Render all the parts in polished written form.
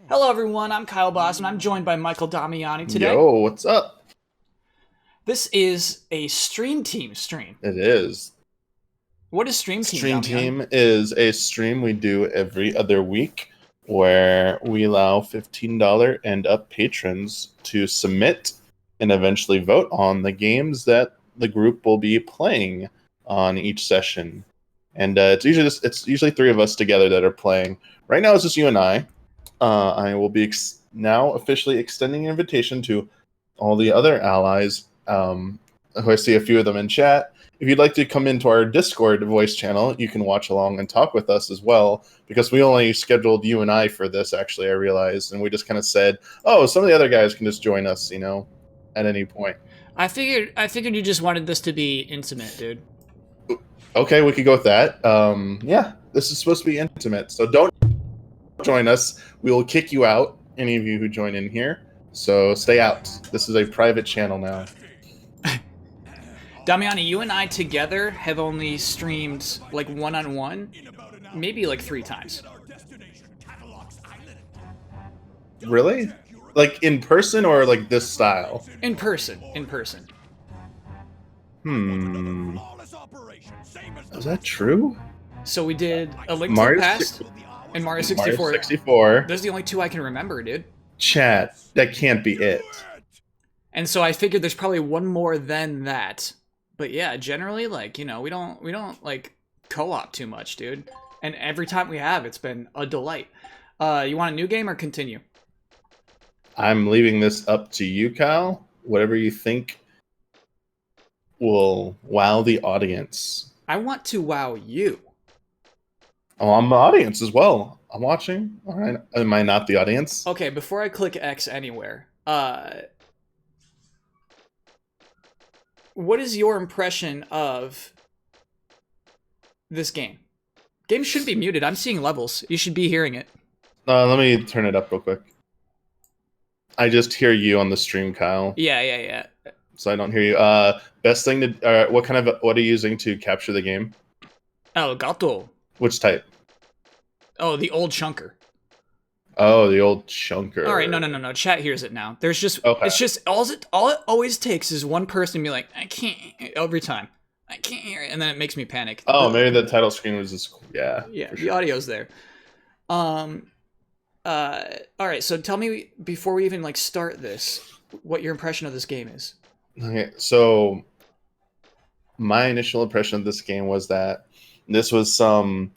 Hello, everyone. I'm Kyle Boss, and I'm joined by Michael Damiani today. Yo, what's up? This is a Stream Team stream. It is. What is Stream Team, Stream Damiani? Team is a stream we do every other week where we allow $15 and up patrons to submit and eventually vote on the games that the group will be playing on each session. And it's usually three of us together that are playing. Right now it's just you and I. I will be now officially extending an invitation to all the other allies. I see a few of them in chat. If you'd like to come into our Discord voice channel, you can watch along and talk with us as well, because we only scheduled you and I for this, actually, I realized, and we just kind of said, oh, some of the other guys can just join us, at any point. I figured you just wanted this to be intimate, dude. Okay, we could go with that. Yeah, this is supposed to be intimate, so don't join us. We will kick you out, any of you who join in here, so stay out. This is a private channel now. Damiani, you and I together have only streamed like one-on-one, maybe like 3 times. Really? Like in person or like this style? In person. Is that true? So we did A Link to the Past and Mario 64. Mario 64. Those are the only 2 I can remember, dude. Chat, that can't be it. And so I figured there's probably one more than that. But yeah, generally, like, we don't like co-op too much, dude. And every time we have, it's been a delight. You want a new game or continue? I'm leaving this up to you, Kyle. Whatever you think will wow the audience. I want to wow you. Oh, I'm the audience as well. I'm watching. All right. Am I not the audience? Okay, before I click X anywhere, what is your impression of this game? Game shouldn't be muted. I'm seeing levels. You should be hearing it. Let me turn it up real quick. I just hear you on the stream, Kyle. Yeah. So I don't hear you. Best thing to what are you using to capture the game? Elgato. Which type? Oh, the old chunker. Oh, the old chunker. All right, no. Chat hears it now. There's just okay. It's just all it always takes is one person to be like, I can't, every time. I can't hear it, and then it makes me panic. Oh, maybe the title screen was just Yeah, the sure. Audio's there. All right, so tell me before we even like start this, what your impression of this game is. Okay, so my initial impression of this game was that this was some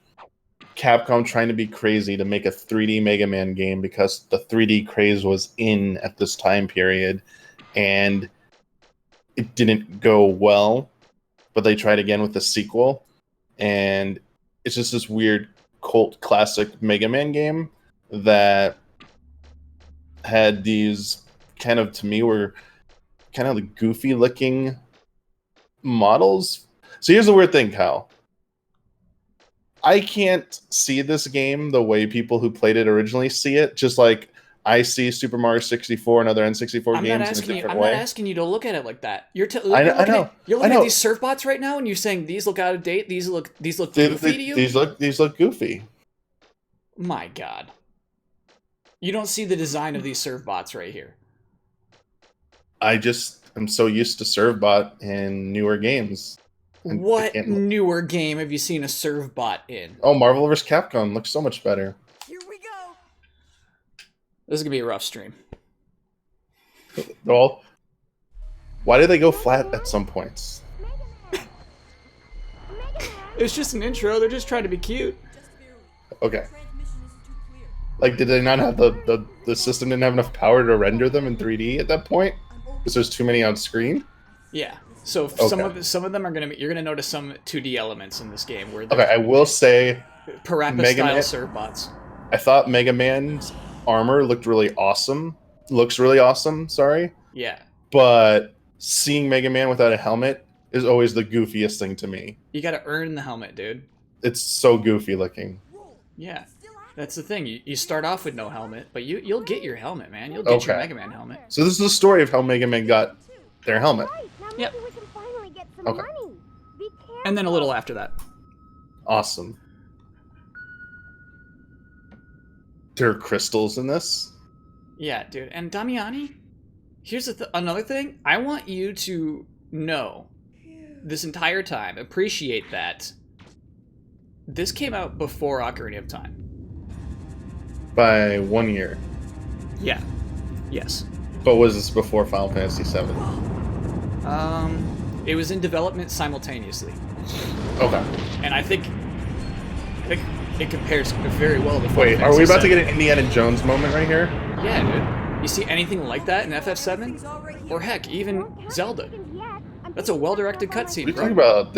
Capcom trying to be crazy to make a 3D Mega Man game because the 3D craze was in at this time period, and it didn't go well, but they tried again with the sequel, and it's just this weird cult classic Mega Man game that had these kind of, to me, were kind of the goofy looking models. So here's the weird thing, Kyle. I can't see this game the way people who played it originally see it, just like I see Super Mario 64 and other N64 games in a different way. I'm not asking you to look at it like that. You're I know. You're looking at these surf bots right now, and you're saying these look out of date. These look goofy to you. These look goofy. My God, you don't see the design of these surf bots right here. I'm so used to Servbot in newer games. What newer game have you seen a Servbot in? Oh, Marvel vs. Capcom looks so much better. Here we go. This is gonna be a rough stream. Well, why did they go flat at some points? It's just an intro. They're just trying to be cute. Okay. Like, did they not have the system didn't have enough power to render them in 3D at that point? Because there's too many on screen? Yeah. So okay. some of them are you're gonna notice some 2D elements in this game where okay, I will say Parappa style Servbots. I thought Mega Man's armor looked really awesome. Looks really awesome, sorry. Yeah. But seeing Mega Man without a helmet is always the goofiest thing to me. You gotta earn the helmet, dude. It's so goofy looking. Yeah. That's the thing. You start off with no helmet, but you'll get your helmet, man. You'll get your Mega Man helmet. So this is the story of how Mega Man got their helmet. Yep. Okay. And then a little after that. Awesome. There are crystals in this. Yeah, dude. And Damiani, here's another thing. I want you to know this entire time, appreciate that this came out before Ocarina of Time. By 1 year. Yeah. Yes. But was this before Final Fantasy VII? It was in development simultaneously. Okay. And I think it compares very well to Final Wait, Fantasy are we about to VII. get an Indiana Jones moment right here? Yeah, dude. You see anything like that in FF7? Or heck, even Zelda. That's a well-directed What are cutscene, you bro. talking about?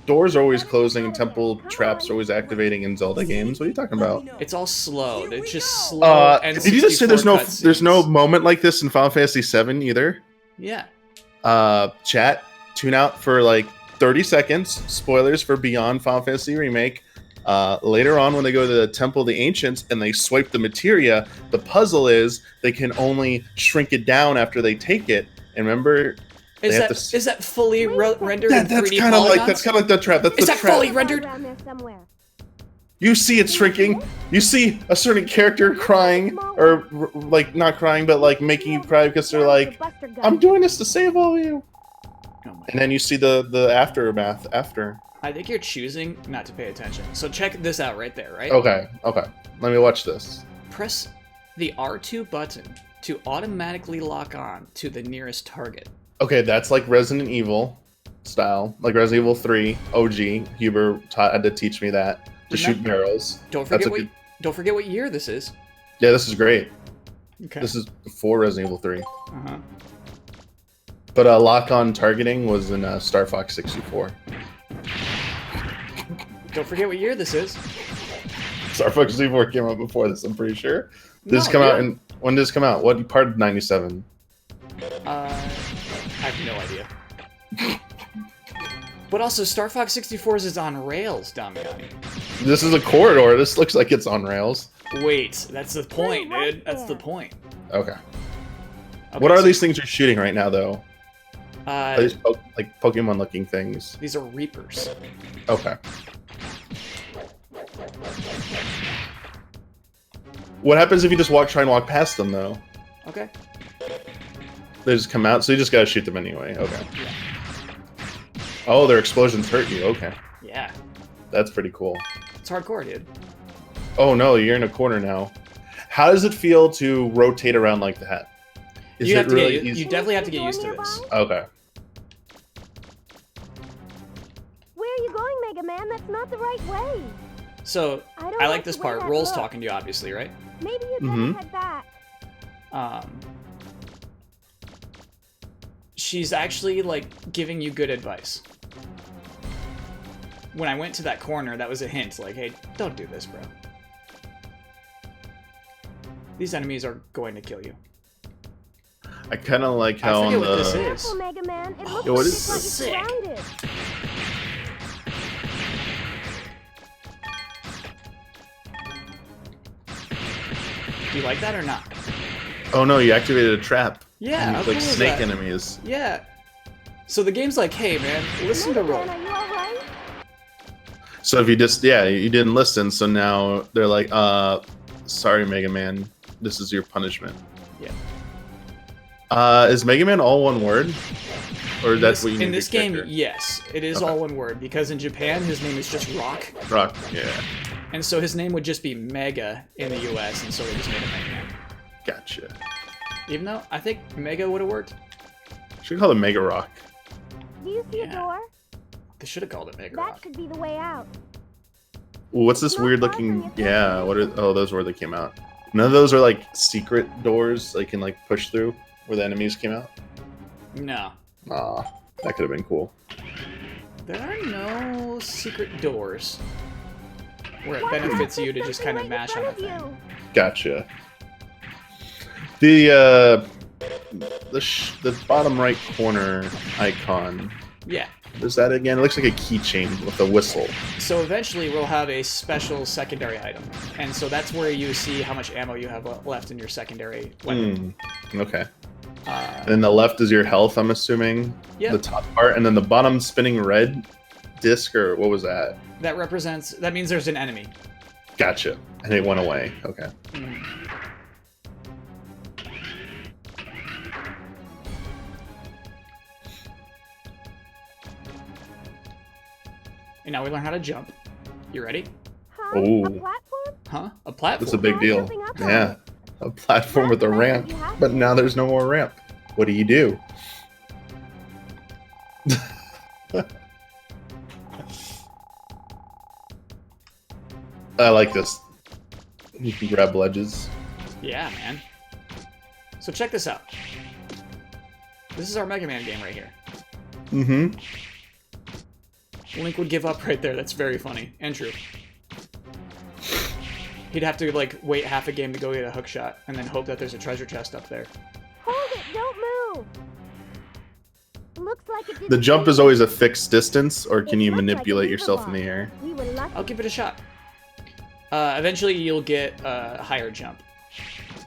Doors are always closing and temple traps are always activating in Zelda games. What are you talking about? It's all slow. It's just slow. Did you just say there's no moment like this in Final Fantasy VII either? Yeah. Chat, tune out for like 30 seconds. Spoilers for Beyond Final Fantasy Remake. Later on, when they go to the Temple of the Ancients and they swipe the materia, the puzzle is they can only shrink it down after they take it. And remember, Is that fully rendered in that's 3D kind of like polygons? the trap. That's Is the that trap. fully rendered? You see it shrinking. You see a certain character crying, or like not crying, but like making you cry because they're like, "I'm doing this to save all of you." Oh my. And then you see the aftermath after. I think you're choosing not to pay attention. So check this out right there, right? Okay. Let me watch this. Press the R2 button to automatically lock on to the nearest target. Okay, that's like Resident Evil style, like Resident Evil 3 OG. Huber had to teach me that to shoot barrels. Don't That's forget a good- don't forget what year this is. Yeah, this is great. Okay. This is before Resident Evil 3. Uh-huh. But lock-on targeting was in Star Fox 64. Don't forget what year this is. Star Fox 64 came out before this, I'm pretty sure. This No, come out yeah. in when did this come out? What part of 97? I have no idea. But also, Star Fox 64 is on rails, Damiani. This is a corridor. This looks like it's on rails. Wait, that's the point, dude. That's the point. Okay. Okay, What are so, these things you're shooting right now, though? Are these like Pokemon-looking things? These are Reapers. Okay. What happens if you just try and walk past them, though? Okay. They just come out, so you just gotta shoot them anyway. Okay. Yeah. Oh, their explosions hurt you. Okay. Yeah. That's pretty cool. It's hardcore, dude. Oh no, you're in a corner now. How does it feel to rotate around like that? Is You it have to really get, easy? you definitely have to get used to this. Okay. Where are you going, Mega Man? That's not the right way. So, don't I like this the way part. that Roll's looks. talking to you, obviously, right? Maybe you Mhm. better head back. She's actually, like, giving you good advice. When I went to that corner, that was a hint, like, hey, don't do this, bro. These enemies are going to kill you. I kind of like I how forget on what this the is. Careful, Mega Man. It looks Yeah, what like is you're sick? surrounded. Do you like that or not? oh no, you activated a trap. Yeah, And how it's like cool is snake that? enemies. Yeah. So the game's like, hey, man, listen to Mega Roll. Man, are you alright? So if you just you didn't listen, so now they're like, sorry, Mega Man, this is your punishment. Yeah. Is Mega Man all one word, or that's what you In need this your game, character? yes, it is Okay. all one word, because in Japan, his name is just Rock. Rock. Yeah, And so his name would just be Mega in the US, and so they just made him Mega Man. gotcha. Even though I think Mega would have worked. Should call it Mega Rock. Do you see Yeah. a door? They should have called it Mega That Rock. should be the way out. Ooh, what's this Not weird far from looking? your Yeah, place. what are? Oh, those were where they came out. None of those are like secret doors they can like push through where the enemies came out. No. Ah, that could have been cool. There are no secret doors where it Watch out, benefits you to there's just something kind of right in mash on a front thing. of you. Gotcha. The bottom right corner icon. Yeah. Is that again? It looks like a keychain with a whistle. So eventually we'll have a special secondary item. And so that's where you see how much ammo you have left in your secondary weapon. Okay. Uh, And then the left is your health, I'm assuming. Yep. The top part, and then the bottom spinning red disc, or what was that? that means there's an enemy. Gotcha. And it went away. Okay. Mm. And now we learn how to jump. You ready? Huh? Ooh. A platform? Huh? A platform. That's a big deal. Jumping up on Yeah. A platform with a ramp. But now there's no more ramp. What do you do? I like this. You can grab ledges. Yeah, man. So check this out. This is our Mega Man game right here. Mm-hmm. Link would give up right there. That's very funny and true. He'd have to like wait half a game to go get a hook shot and then hope that there's a treasure chest up there. Hold it, don't move. Looks like it didn't The jump take- is always a fixed distance, or can It you looked like manipulate a yourself in beaver the air? We were lucky. I'll give it a shot. Eventually you'll get a higher jump.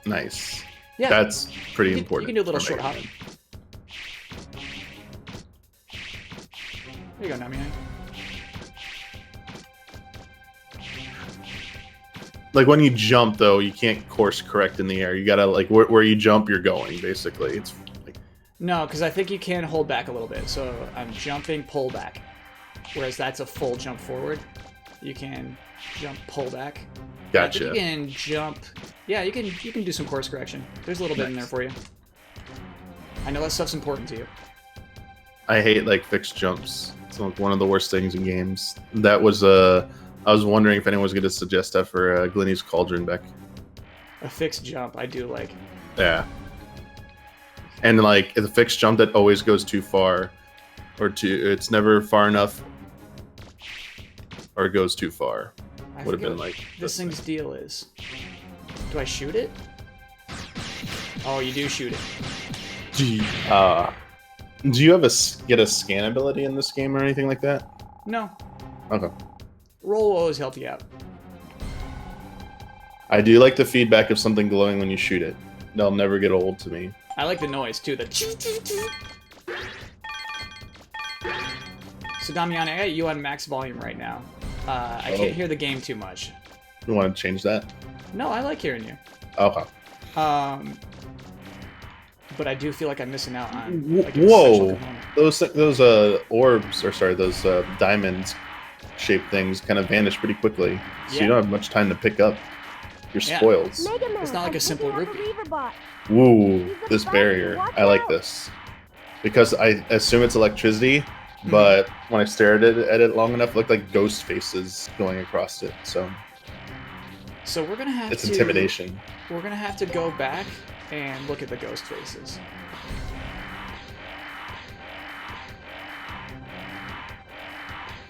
Nice. Yeah. That's pretty you important. can do a little for short Mega hop. Man. There you go, Nami. Like when you jump, though, you can't course correct in the air. You gotta like where you jump, you're going. Basically, it's like No, because I think you can hold back a little bit. So I'm jumping, pull back. Whereas that's a full jump forward. You can jump, pull back. I think gotcha. you can jump. Yeah, you can do some course correction. There's a little bit in there Nice. for you. I know that stuff's important to you. I hate like fixed jumps. It's like one of the worst things in games. That was I was wondering if anyone was going to suggest that for Glenny's Cauldron Beck. A fixed jump, I do like. Yeah. And like the fixed jump that always goes too far, or it's never far enough, or it goes too far. I Would have forget been what like this thing's deal is. Do I shoot it? Oh, you do shoot it. Do you have get a scan ability in this game or anything like that? No. Okay. Roll will always help you out. I do like the feedback of something glowing when you shoot it. They'll never get old to me. I like the noise too. The choo choo choo. So Damiani, I got you on max volume right now. I can't hear the game too much. You want to change that? No, I like hearing you. Okay. But I do feel like I'm missing out on. Whoa! Like, an essential component. Those orbs, or sorry, those diamond shaped things kind of vanish pretty quickly, so Yeah. you don't have much time to pick up your Yeah. spoils. Mega Man, It's not like I'm a simple picking up rupee. a Reaver bot. Woo! This barrier, I like this because I assume it's electricity, but when I stared at it long enough, it looked like ghost faces going across it. So So we're gonna have it's to. intimidation. We're gonna have to go back and look at the ghost faces.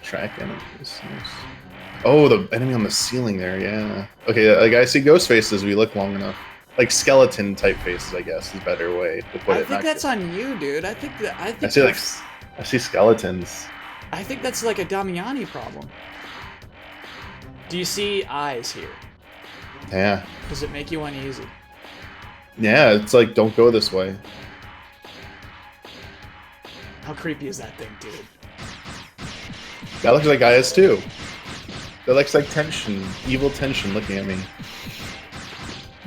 Track enemies. Nice. Oh, the enemy on the ceiling there. Yeah. Okay. Like I see ghost faces. We look long enough. Like skeleton type faces, I guess, is a better way to put I it. think not that's good. on you, dude. I think I see like I see skeletons. I think that's like a Damiani problem. Do you see eyes here? Yeah. Does it make you uneasy? Yeah. It's like don't go this way. How creepy is that thing, dude? That looks like eyes too. That looks like tension, evil tension looking at me.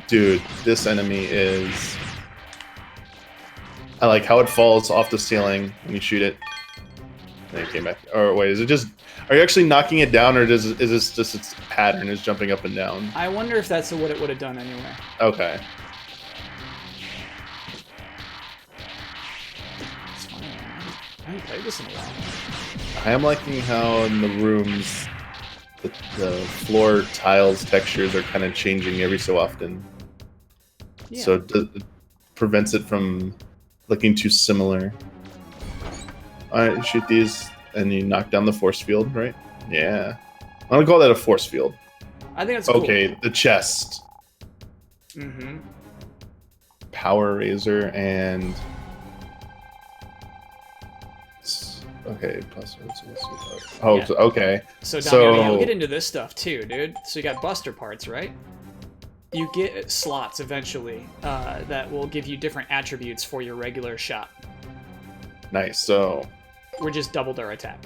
Dude, this enemy is. I like how it falls off the ceiling when you shoot it. Then it came back. Or wait, is it just? Are you actually knocking it down, or is this just its pattern is jumping up and down? I wonder if that's what it would have done anyway. Okay. It's fine, man. I haven't played this in a while. I am liking how in the rooms, the floor tiles textures are kind of changing every so often. Yeah. So it prevents it from looking too similar. Alright, shoot these, and you knock down the force field, right? Yeah. I'm gonna call that a force field. I think that's cool. Okay, the chest. Mm-hmm. Power Razor and... Okay, plus... Oh, Yeah. okay. So, Damiani, So- you'll get into this stuff too, dude. So you got buster parts, right? You get slots eventually that will give you different attributes for your regular shot. Nice, so... We're just doubled our attack.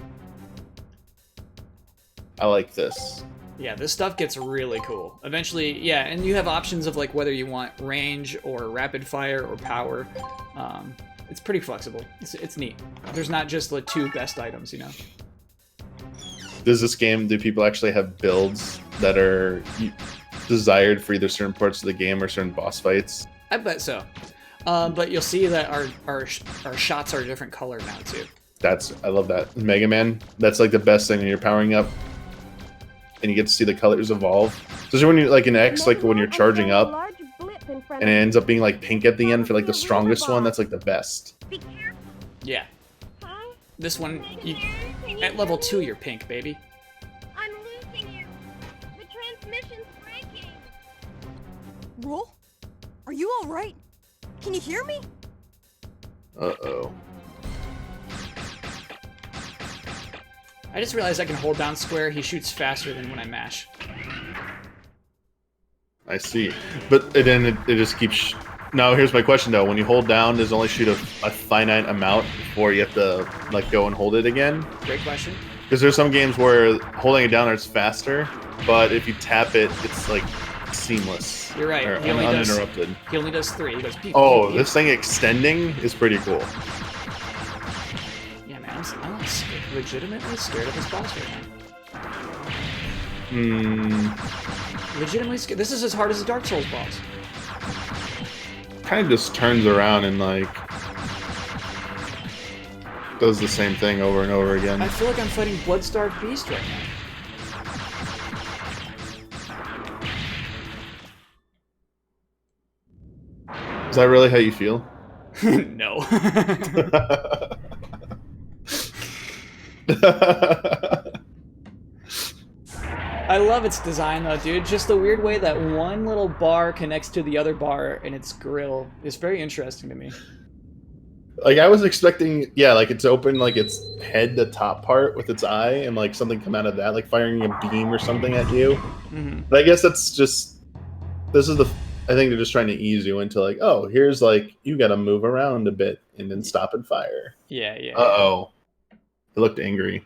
I like this. Yeah, this stuff gets really cool. Eventually, yeah, and you have options of like whether you want range or rapid fire or power. It's pretty flexible. It's neat. There's not just the two best items, you know. Does this game, do people actually have builds that are desired for either certain parts of the game or certain boss fights? I bet so. But you'll see that our shots are a different color now too. I love that. Mega Man, that's like the best thing when you're powering up and you get to see the colors evolve. Especially when you're like in X, like when you're charging up and it ends up being like pink at the end for like the strongest one, that's like the best. Yeah. This one, at level 2, you're pink, baby. I'm losing you. The transmission's breaking. Roll? Are you alright? Can you hear me? Uh-oh. I just realized I can hold down square. He shoots faster than when I mash. I see. But then it just keeps... Now, here's my question, though. When you hold down, does it only shoot a finite amount before you have to like go and hold it again? Great question. Because there's some games where holding it down is faster, but if you tap it, it's like seamless. You're right. Or He only uninterrupted. He only does 3. He goes pew, Oh, pew, pew. this thing extending is pretty cool. Yeah, man, I'm like, legitimately scared of this boss right now. Legitimately scared. This is as hard as a Dark Souls boss. Kind of just turns around and like does the same thing over and over again. I feel like I'm fighting Bloodstarved Beast right Is that really how you feel? now. No. I love its design though, dude. Just the weird way that one little bar connects to the other bar in its grill is very interesting to me. Like I was expecting, yeah, like it's open, like its head, the top part with its eye, and like something come out of that, like firing a beam or something at you. Mm-hmm. But I guess that's just, I think they're just trying to ease you into like, oh, here's like, you gotta move around a bit and then stop and fire. Yeah, yeah. Uh-oh. It looked angry.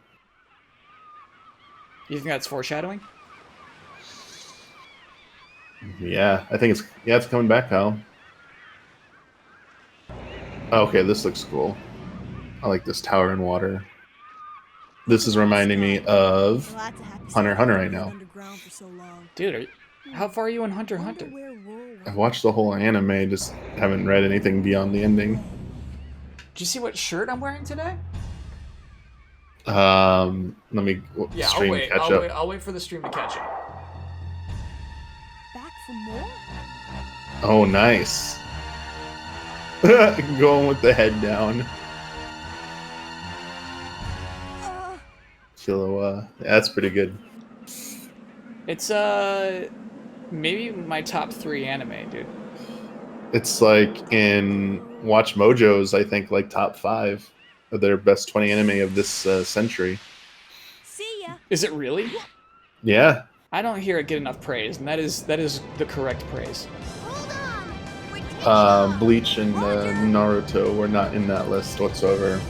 You think that's foreshadowing? Yeah, I think it's coming back, Kyle. Okay, this looks cool. I like this tower in water. This is reminding me of Glad to have you Hunter x Hunter stay right now. underground for so long. Dude, how far are you in Hunter x Wonder Hunter? where Roll I've watched the whole anime, just haven't read anything beyond the ending. Did you see what shirt I'm wearing today? Let me Yeah, stream catch up. I'll wait for the stream to catch up. Back for more? Oh, nice. Going with the head down. Killua. Yeah, that's pretty good. It's maybe my top 3 anime, dude. It's like in Watch Mojo's, I think, like top 5 of their best 20 anime of this century. See ya. Is it really? Yeah. I don't hear it get enough praise, and that is the correct praise. Hold on. We're taking off. Bleach and Naruto were not in that list whatsoever.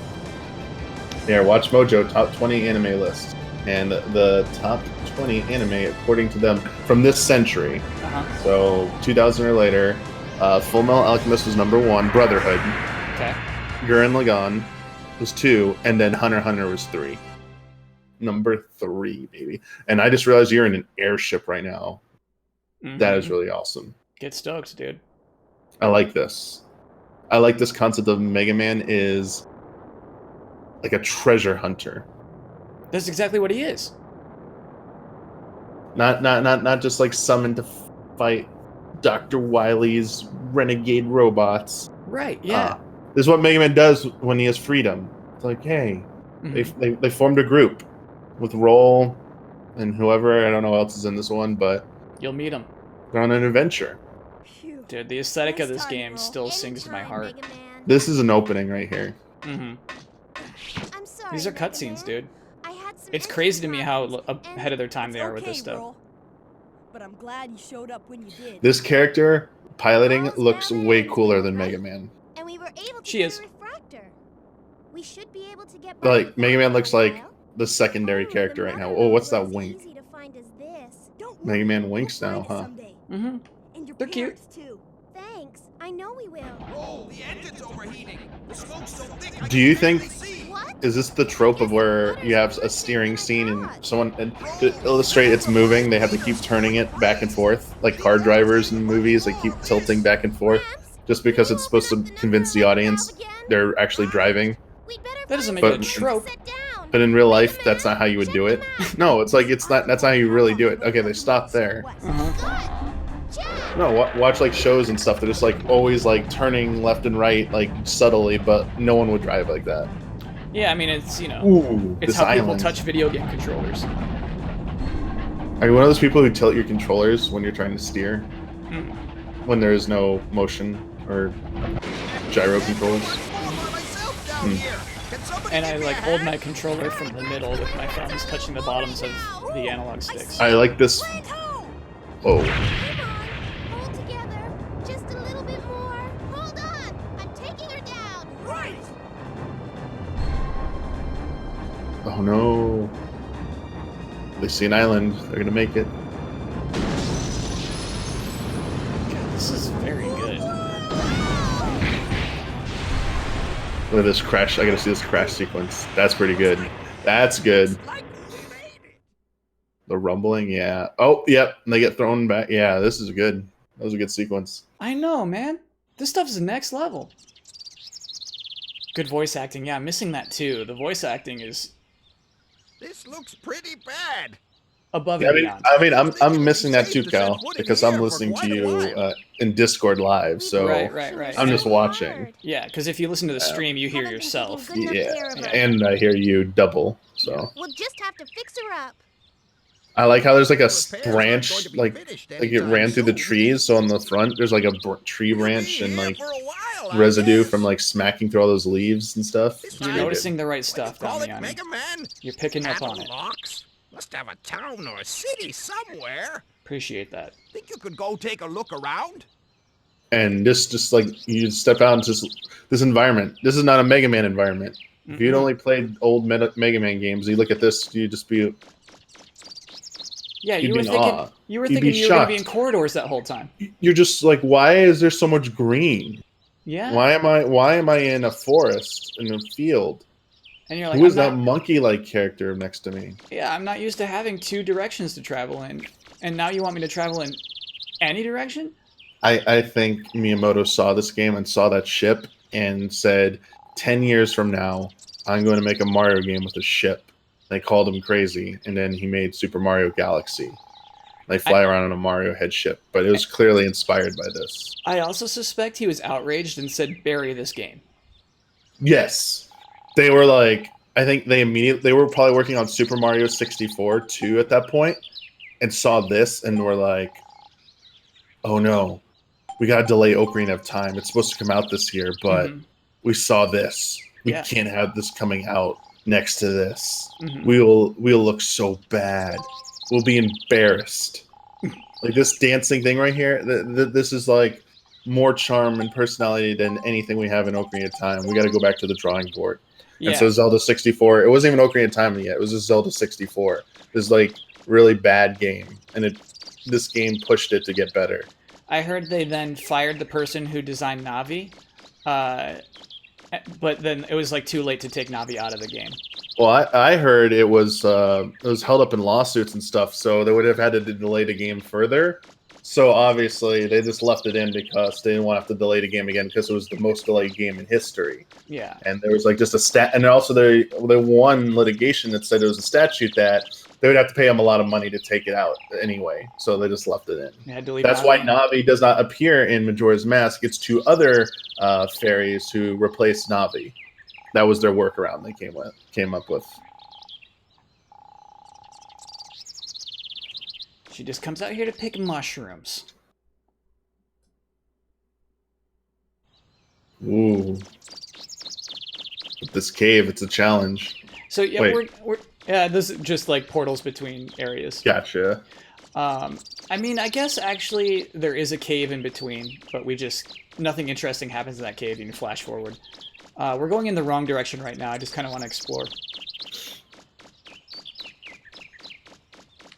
Yeah, Watch Mojo top 20 anime list, and the top 20 anime according to them from this century. Uh-huh. So 2000 or later, Full Metal Alchemist was number 1, Brotherhood, Okay. Gurren Lagann was 2, and then Hunter x Hunter was 3. Number 3, baby. And I just realized you're in an airship right now. That is Mhm. really awesome. Get stoked, dude. I like this. I like this concept of Mega Man is like a treasure hunter. That's exactly what he is. Not just like summoned to fight Dr. Wily's renegade robots. Right, yeah. This is what Mega Man does when he has freedom. It's like, hey, Mhm. they formed a group with Roll and whoever, I don't know who else is in this one, but You'll meet him. they're on an adventure. Phew. Dude, the aesthetic of Nice this time, game bro. still sings to my Anytime, heart. Mega Man. This is an opening right here. Hmm. I'm sorry. These are Mega cutscenes, Man. dude. I had some It's crazy to engine me how problems, ahead of their time they It's are with this okay, stuff. Roll. But I'm glad you showed up when you did. This character piloting All's looks well that way ends cooler well, than right? Mega Man. And we were able to She get is. a refractor. We should be able to get Like, by Mega Man without looks for a like while. the secondary Oh, character the right now. mother Oh, what's mode that was wink? easy to find as this. Mega Man winks We'll now, find it huh? someday. Mm-hmm. And your They're cute. parents, too. Thanks. I know we will. Oh, the engine's overheating. The smoke's so thick I Do you can barely think- see. What? Is this the trope of where you have a steering scene and someone, and to illustrate it's moving, they have to keep turning it back and forth? Like car drivers in movies, they keep tilting back and forth just because it's supposed to convince the audience they're actually driving. We'd better That doesn't find make it a But- trope. Sit down. But in real life, that's not how you would do it. No, it's like, it's not, that's not how you really do it. Okay, they stop there. Uh-huh. Good. Jack. No, watch like shows and stuff. They're just like always like turning left and right, like subtly, but no one would drive like that. Yeah, I mean, it's, you know, Ooh, it's this how people island. touch video game controllers. Are you one of those people who tilt your controllers when you're trying to steer? Mm. When there is no motion or gyro controls? And I like hold my controller from the middle with my thumbs touching the bottoms of the analog sticks. I like this. Land ho! Oh, Come on. Hold together. Just a little bit more. Hold on. I'm taking her down. Right. oh no! They see an island. They're gonna make it. This is very good. Look at this crash. I gotta see this crash sequence. That's pretty good. That's good. Like we made it. The rumbling, yeah. Oh, yep. And they get thrown back. Yeah, this is good. That was a good sequence. I know, man. This stuff is next level. Good voice acting. Yeah, I'm missing that too. The voice acting is This looks pretty bad. above Yeah, and beyond. I'm missing that too, Cal, because I'm listening to you in Discord live. So Right. I'm just watching. Yeah, because if you listen to the stream, you hear Haven't been yourself. taking good enough Yeah, care of her. and I hear you double. So We'll just have to fix her up. I like how there's like a Repairs aren't going branch, to be like finished it anytime ran through the soon. trees. So on the front, there's like a tree We'll be branch and here like for a while, I residue guess. from like smacking through all those leaves and stuff. This You're time- noticing the right What do stuff, you call it, Damiani. Mega Man? You're picking up on it. Locks? Must have a town or a city somewhere. Appreciate that. Think you could go take a look around? And this just like you step out into this environment. This is not a Mega Man environment. If you'd Mhm. only played old Mega Man games, you look at this, you just be Yeah, you'd you be were in thinking awe. you were You'd thinking be you were gonna be in shocked. corridors that whole time. you're just like, why is there so much green? Yeah. Why am I in a forest in a field? And you're like, Who is I'm that not- monkey-like character next to me? Yeah, I'm not used to having two directions to travel in, and now you want me to travel in any direction? I think Miyamoto saw this game and saw that ship and said, 10 years from now, I'm going to make a Mario game with a ship. They called him crazy, and then he made Super Mario Galaxy. They fly around on a Mario head ship, but it was clearly inspired by this. I also suspect he was outraged and said, "Bury this game." Yes. They were like, I think they were probably working on Super Mario 64 too at that point, and saw this and were like, oh no, we gotta delay Ocarina of Time. It's supposed to come out this year, but Mhm. we saw this. We Yeah. can't have this coming out next to this. Mhm. We'll look so bad. We'll be embarrassed. Like this dancing thing right here, this is like more charm and personality than anything we have in Ocarina of Time. We got to go back to the drawing board. Yeah. And so Zelda 64, it wasn't even Ocarina of Time yet. It was just Zelda 64. This like really bad game, and this game pushed it to get better. I heard they then fired the person who designed Navi, but then it was like too late to take Navi out of the game. Well, I heard it was held up in lawsuits and stuff, so they would have had to delay the game further. So obviously they just left it in because they didn't want to have to delay the game again because it was the most delayed game in history. Yeah. And there was like just a stat, and also they won litigation that said it was a statute that they would have to pay them a lot of money to take it out anyway. So they just left it in. They had to leave That's Navi why in. Navi does not appear in Majora's Mask. It's two other fairies who replaced Navi. That was their workaround they came up with. She just comes out here to pick mushrooms. Ooh. With this cave, it's a challenge. So yeah, Wait. we're this is just like portals between areas. Gotcha. I mean, I guess actually there is a cave in between, but nothing interesting happens in that cave. You can flash forward. We're going in the wrong direction right now. I just kind of want to explore.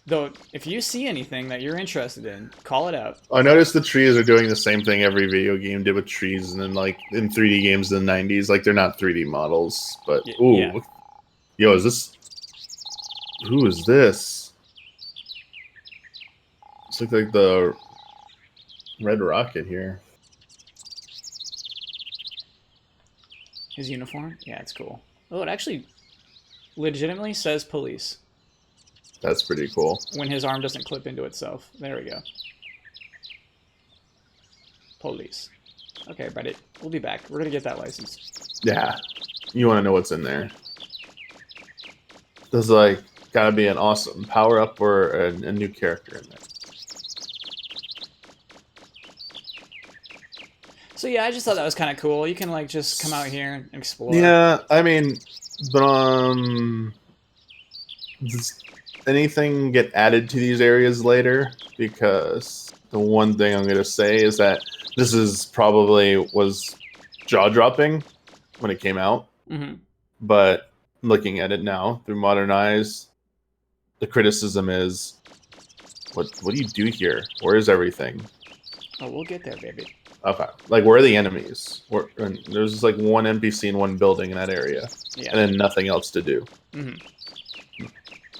Though, if you see anything that you're interested in, call it out. I noticed the trees are doing the same thing every video game did with trees, and then like in 3D games in the 90s, like they're not 3D models, but ooh, Yeah. yo, is this? Who is this? This looks like the Red Rocket here. His uniform? Yeah, it's cool. Oh, it actually legitimately says police That's pretty cool. when his arm doesn't clip into itself. There we go. Police. Okay, Reddit. We'll be back. We're gonna get that license. Yeah, you want to know what's in there. There's like gotta be an awesome power up or a new character in there. So yeah, I just thought that was kind of cool. You can like just come out here and explore. Yeah, I mean, but does anything get added to these areas later? Because the one thing I'm gonna say is that this is probably was jaw dropping when it came out, Mm-hmm. but looking at it now through modern eyes, the criticism is, what do you do here? Where is everything? Oh, we'll get there, baby. Okay, like where are the enemies? And there's just like one NPC in one building in that area, Yeah. and then nothing else to do. Mm-hmm.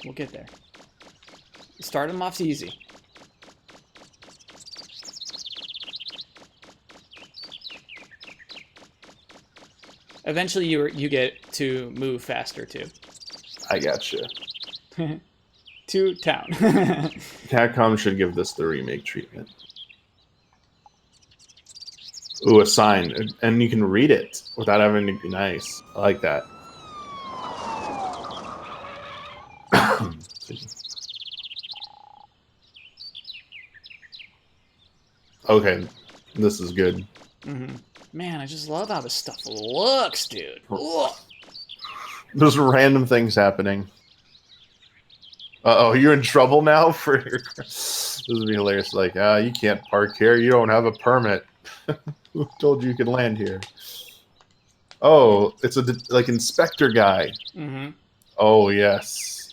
We'll get there. Start them off easy. Eventually, you get to move faster too. I gotcha. To town. Capcom should give this the remake treatment. Ooh, a sign, and you can read it without having to be nice. I like that. Okay, this is good. Mm-hmm. Man, I just love how this stuff looks, dude. Ugh. There's random things happening. Uh-oh, you're in trouble now for your... This would be hilarious. Like, you can't park here. You don't have a permit. Who told you could land here? Oh, it's a like inspector guy. Mm-hmm. Oh, yes.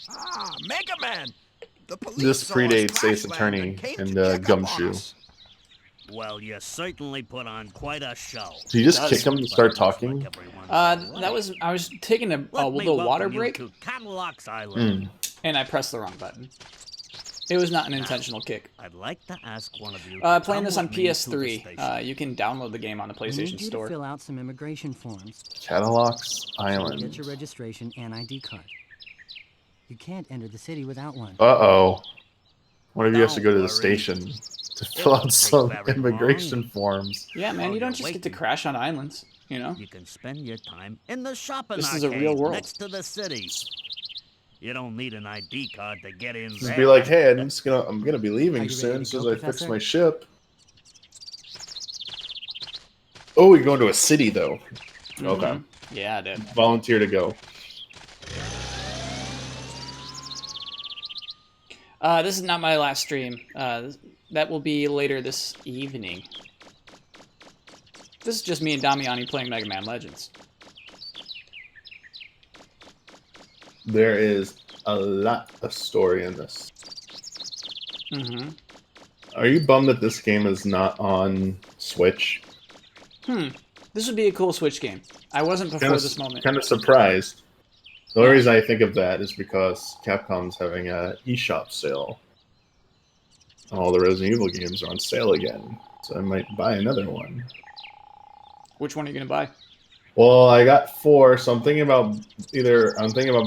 Ah, Mega Man! The police This saw us predates crash Ace land Attorney came to and check up on Gumshoe. us. Well, you certainly put on quite a show. Did you just Does. kick him and But start it looks talking? like everyone's all That right. was I was taking a Let me little water welcome you break, to Cadillac's Island. Mm. and I pressed the wrong button. It was not an intentional kick. I'd like to ask one of you. to Playing come this on with me to the PS3. station. You can download the game on the We need PlayStation you to Store. fill out some immigration forms. Cadillac's Get Island. your registration and ID card. You can't enter the city without one. Uh-oh. One of you has to Don't go to the worry. station to fill won't out take some very immigration long. forms. Yeah, man, While you don't you're just get to waiting. crash on islands, you know? You can spend your time in the shopping This is arcade a real world. next to the city. You don't need an ID card to get in Just there. be like, hey, I'm gonna be Are leaving you soon ready as to soon go, as I fix Professor? my ship. Oh, you're going to a city though. Okay. Mhm. Yeah, dude. Volunteer to go. This is not my last stream. That will be later this evening. This is just me and Damiani playing Mega Man Legends. There is a lot of story in this. Mm-hmm. Are you bummed that this game is not on Switch? This would be a cool Switch game. I wasn't before this moment. Kind of surprised. The only reason I think of that is because Capcom's having a eShop sale. All the Resident Evil games are on sale again, so I might buy another one. Which one are you gonna buy? Well, I got 4, so I'm thinking about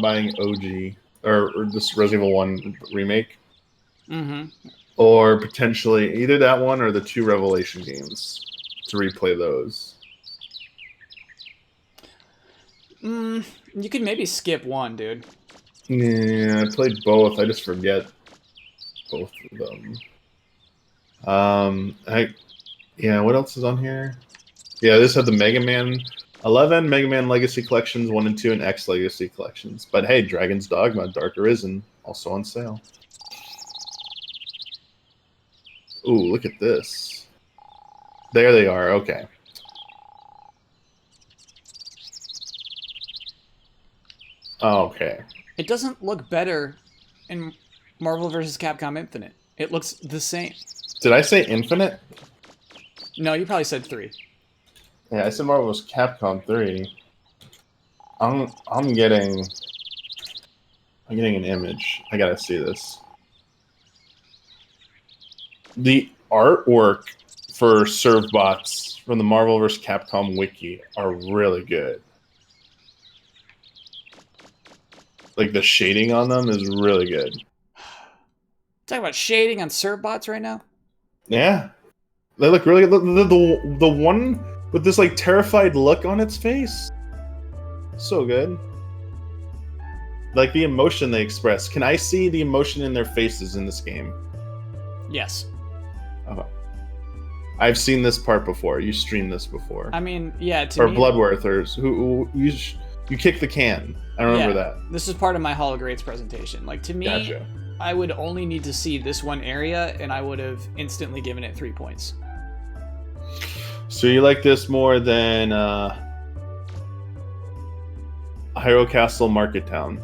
buying OG or this Resident Evil 1 remake, Mm-hmm. or potentially either that one or the 2 Revelation games to replay those. You could maybe skip one, dude. Yeah, I played both. I just forget both of them. What else is on here? Yeah, this had the Mega Man 11, Mega Man Legacy Collections 1 and 2, and X Legacy Collections. But hey, Dragon's Dogma, Dark Arisen, also on sale. Ooh, look at this. There they are, okay. Oh, okay. It doesn't look better in Marvel vs. Capcom Infinite. It looks the same. Did I say Infinite? No, you probably said 3. Yeah, I said Marvel was Capcom 3. I'm getting an image. I gotta see this. The artwork for Servbots from the Marvel vs. Capcom wiki are really good. Like, the shading on them is really good. Talk about shading on Servbots right now? Yeah. They look really good. The one with this, like, terrified look on its face. So good. Like, the emotion they express. Can I see the emotion in their faces in this game? Yes. I've seen this part before. You streamed this before. I mean, yeah, to Or me... Bloodworthers. Who you kick the can. I remember that. This is part of my Hall of Greats presentation. Like, to me, Gotcha. I would only need to see this one area, and I would have instantly given it 3 points. So you like this more than Hyrule Castle Market Town?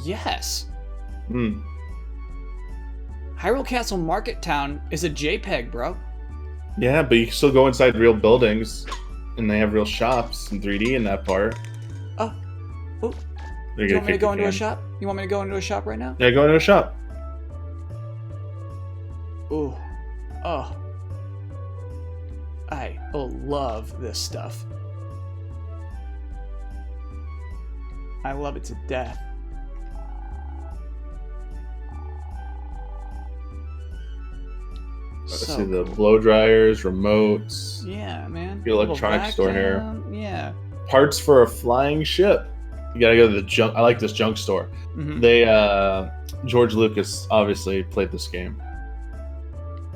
Yes. Hmm. Hyrule Castle Market Town is a JPEG, bro. Yeah, but you can still go inside real buildings, and they have real shops in 3D in that part. Oh. Oh. They're Do you gonna want me to kick go the into a can. shop? You want me to go into a shop right now? Yeah, go into a shop. Ooh. Oh. I love this stuff. I love it to death. I So see the cool. blow dryers, remotes, Yeah, man. The electronics Little store here. vacuum, Yeah. parts for a flying ship. You gotta go to the junk. I like this junk store. Mhm. They George Lucas obviously played this game.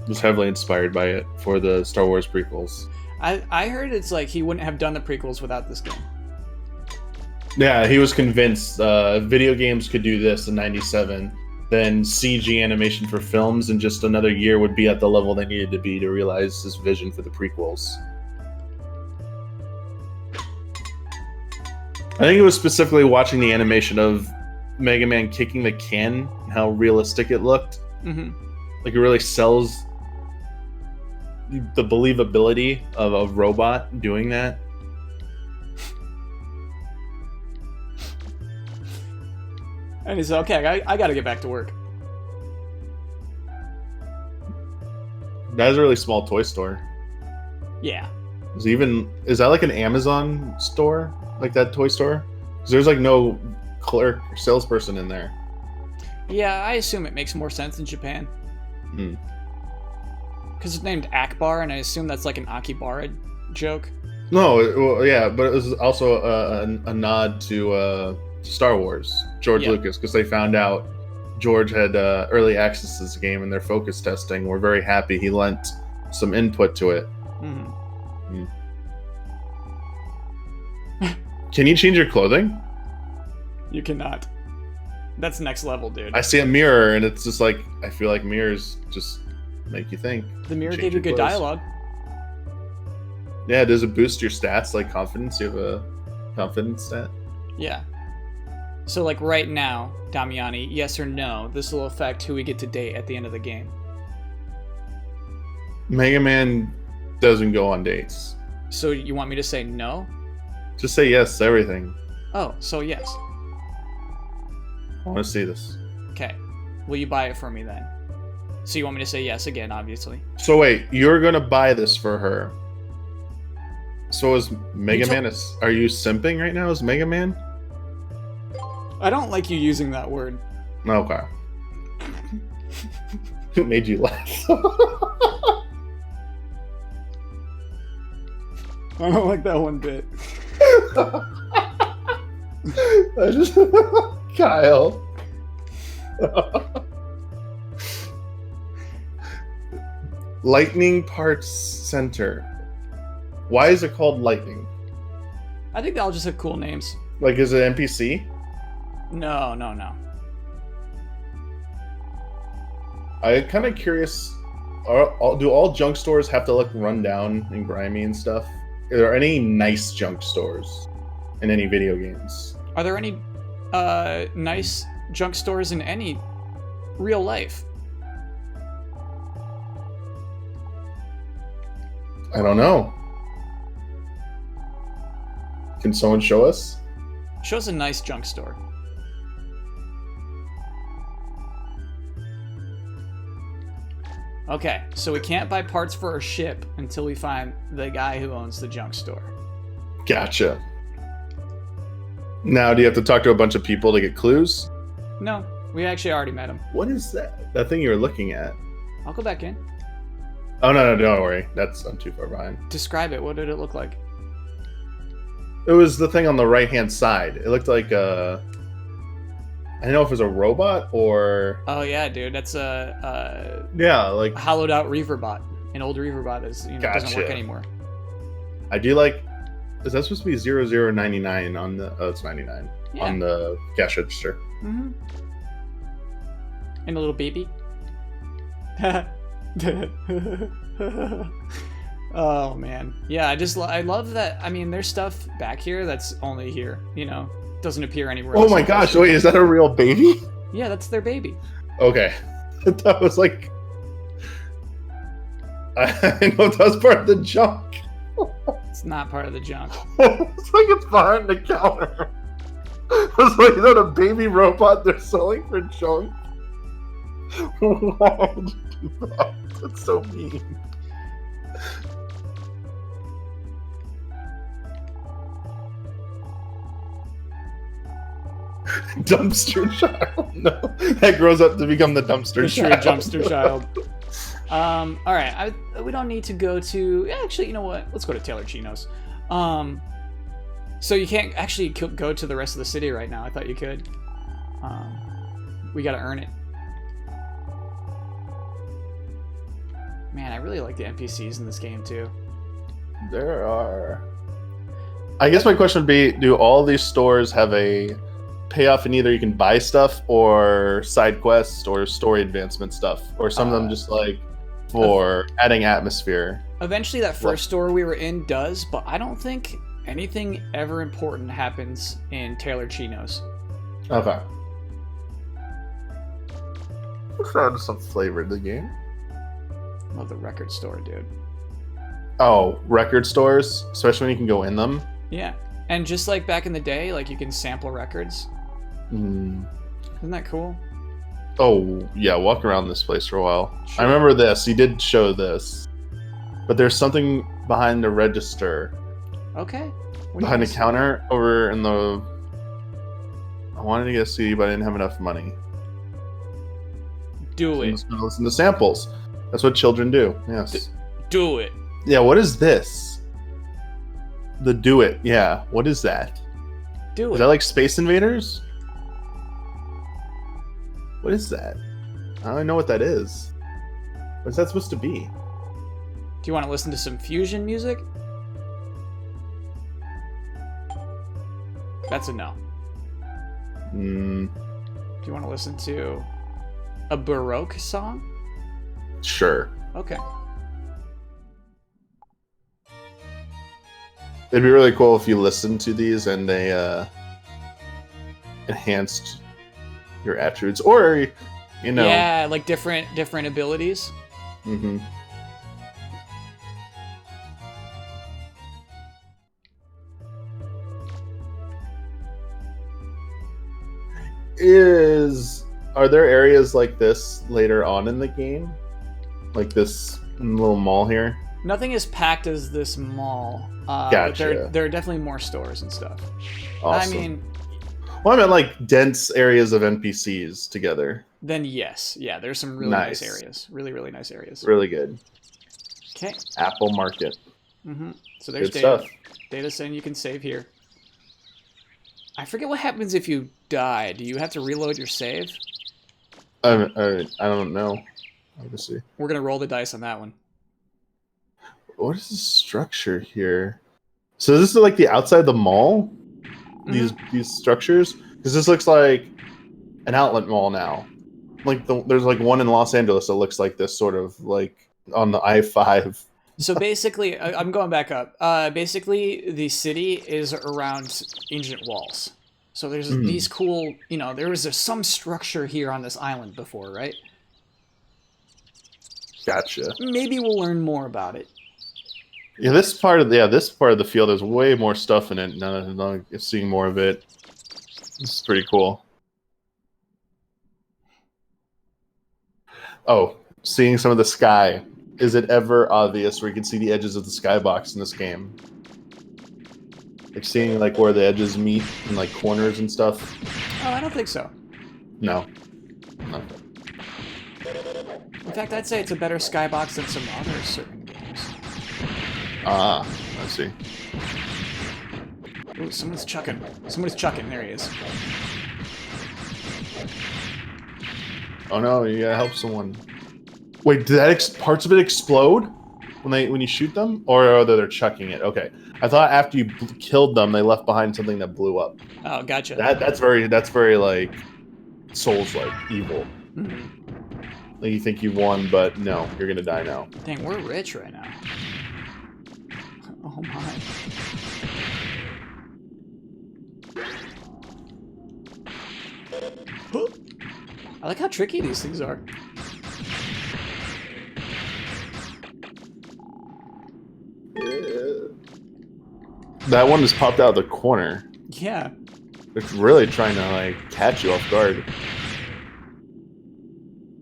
Was heavily inspired by it for the Star Wars prequels. I heard it's like he wouldn't have done the prequels without this game. Yeah, he was convinced video games could do this in '97. Then CG animation for films in just another year would be at the level they needed to be to realize his vision for the prequels. I think it was specifically watching the animation of Mega Man kicking the can and how realistic it looked. Mm-hmm. Like, it really sells the believability of a robot doing that. And he said, okay, I gotta get back to work. That is a really small toy store. Yeah. Is that like an Amazon store? Like that toy store? Because there's like no clerk or salesperson in there. Yeah, I assume it makes more sense in Japan. Hmm. Because it's named Akbar, and I assume that's like an Akibara joke. No, well, yeah, but it was also a nod to Star Wars, George Yeah. Lucas, because they found out George had early access to this game in their focus testing. We're very happy he lent some input to it. Mm-hmm. Can you change your clothing? You cannot. That's next level, dude. I see a mirror, and it's just like, I feel like mirrors just make you think. The mirror Change gave you your good clothes. dialogue. Yeah, does it boost your stats, like confidence? You have a confidence stat? Yeah. So, like, right now, Damiani, yes or no, this will affect who we get to date at the end of the game. Mega Man doesn't go on dates. So, you want me to say no? Just say yes to everything. Oh, so yes. I want to see this. Okay. Will you buy it for me then? So, you want me to say yes again, obviously. So wait, you're gonna buy this for her. So is Mega You Man? Are you simping right now? Is Mega Man? I don't like you using that word. Okay. Who made you laugh? I don't like that one bit. I just Kyle. Lightning Parts Center. Why is it called Lightning? I think they all just have cool names. Like, is it NPC? No. I'm kind of curious. Do all junk stores have to look run down and grimy and stuff? Are there any nice junk stores in any video games? Are there any nice junk stores in any real life? I don't know. Can someone show us? Show us a nice junk store. Okay, so we can't buy parts for our ship until we find the guy who owns the junk store. Gotcha. Now, do you have to talk to a bunch of people to get clues? No, we actually already met him. What is that? That thing you were looking at? I'll go back in. Oh, no, don't worry. I'm too far behind. Describe it. What did it look like? It was the thing on the right-hand side. It looked like I don't know if it was a robot or... Oh yeah, dude, that's a Yeah, like... hollowed out Reaverbot. An old Reaverbot that doesn't work Gotcha. anymore. I do like... Is that supposed to be 0099 on the... Oh, it's 99. Yeah. On the cash register. Mm-hmm. And a little baby. Oh man, yeah. I love that. I mean, there's stuff back here that's only here. Doesn't appear anywhere else. Oh my gosh, wait, is that a real baby? Yeah, that's their baby. Okay. That was like... I know that was part of the junk. It's not part of the junk. It's like it's behind the counter. It's like, is that a baby robot they're selling for junk? Why would you do that? That's so mean. Dumpster child. No, that grows up to become the dumpster The true child. dumpster child. All right. We don't need to go to. Actually, you know what? Let's go to Taylor Chino's. So you can't actually go to the rest of the city right now. I thought you could. We gotta earn it. Man, I really like the NPCs in this game too. There are. I guess my question would be: do all these stores have a payoff in either you can buy stuff or side quests or story advancement stuff, or some of them just like for adding atmosphere? Eventually, that first store we were in does, but I don't think anything ever important happens in Taylor Chino's. Okay. Let's add some flavor to the game. Love the record store, dude. Oh, record stores, especially when you can go in them. Yeah, and just like back in the day, like you can sample records. Mm. Isn't that cool? Oh, yeah, walk around this place for a while. Sure. I remember this. He did show this. But there's something behind the register. Okay. What do Behind you the guys- counter over in the... I wanted to get a CD, but I didn't have enough money. Do I'm it. just gonna listen to samples. That's what children do. Yes. Do it. Yeah, what is this? The Do It. Yeah, what is that? Do Is it. that like Space Invaders? What is that? I don't know what that is. What's that supposed to be? Do you want to listen to some fusion music? That's a no. Hmm. Do you want to listen to a Baroque song? Sure. Okay. It'd be really cool if you listened to these and they enhanced your attributes, or Yeah, like different abilities. hmm Are there areas like this later on in the game, like this little mall here? Nothing as packed as this mall. But Gotcha. there are definitely more stores and stuff. Awesome. I mean, Well, I meant like dense areas of NPCs together. then yes. Yeah, there's some really nice Nice. areas. Really, really nice areas. Really good. Okay. Apple Market. So there's Good data. stuff. Data saying you can save here. I forget what happens if you die. Do you have to reload your save? I don't know. Let me see. We're going to roll the dice on that one. What is the structure here? So this is like the outside of the mall? These structures? Because this looks like an outlet mall now. Like there's like one in Los Angeles that looks like this, sort of like on the I-5. So basically, I'm going back up. Basically, the city is around ancient walls. So there's these cool, there was some structure here on this island before, right? Gotcha. Maybe we'll learn more about it. Yeah, this part of the field has way more stuff in it. Now seeing more of it. This is pretty cool. Oh, seeing some of the sky. Is it ever obvious where you can see the edges of the skybox in this game? Like seeing like where the edges meet and like corners and stuff. Oh, I don't think so. No. In fact, I'd say it's a better skybox than some other certain games. Ah, I see. Ooh, someone's chucking. Somebody's chucking. There he is. Oh no, you gotta help someone. Wait, did that parts of it explode when you shoot them, or they're chucking it? Okay, I thought after you killed them, they left behind something that blew up. Oh, gotcha. That's very like Souls-like evil. Mhm. Like you think you won, but no, you're gonna die now. Dang, we're rich right now. Oh my. I like how tricky these things are. That one just popped out of the corner. Yeah. It's really trying to like catch you off guard.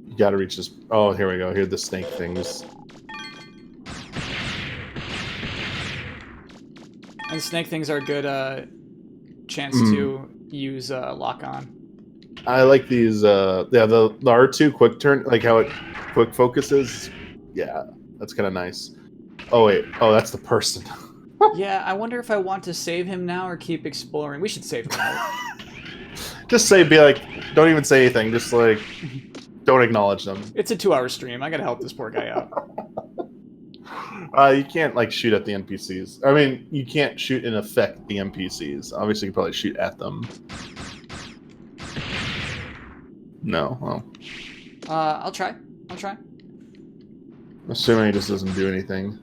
You gotta reach this. Oh, here we go. Here are the snake things. And snake things are a good chance to use lock on. I like these. The R2 quick turn, like how it quick focuses. Yeah, that's kind of nice. Oh wait. Oh, that's the person. Yeah, I wonder if I want to save him now or keep exploring. We should save him now. Just be like, don't even say anything. Just like, don't acknowledge them. It's a 2-hour stream. I gotta help this poor guy out. You can't like shoot at the NPCs. I mean, you can't shoot and affect the NPCs. Obviously, you can probably shoot at them. No. Well, I'll try. assuming he just doesn't do anything.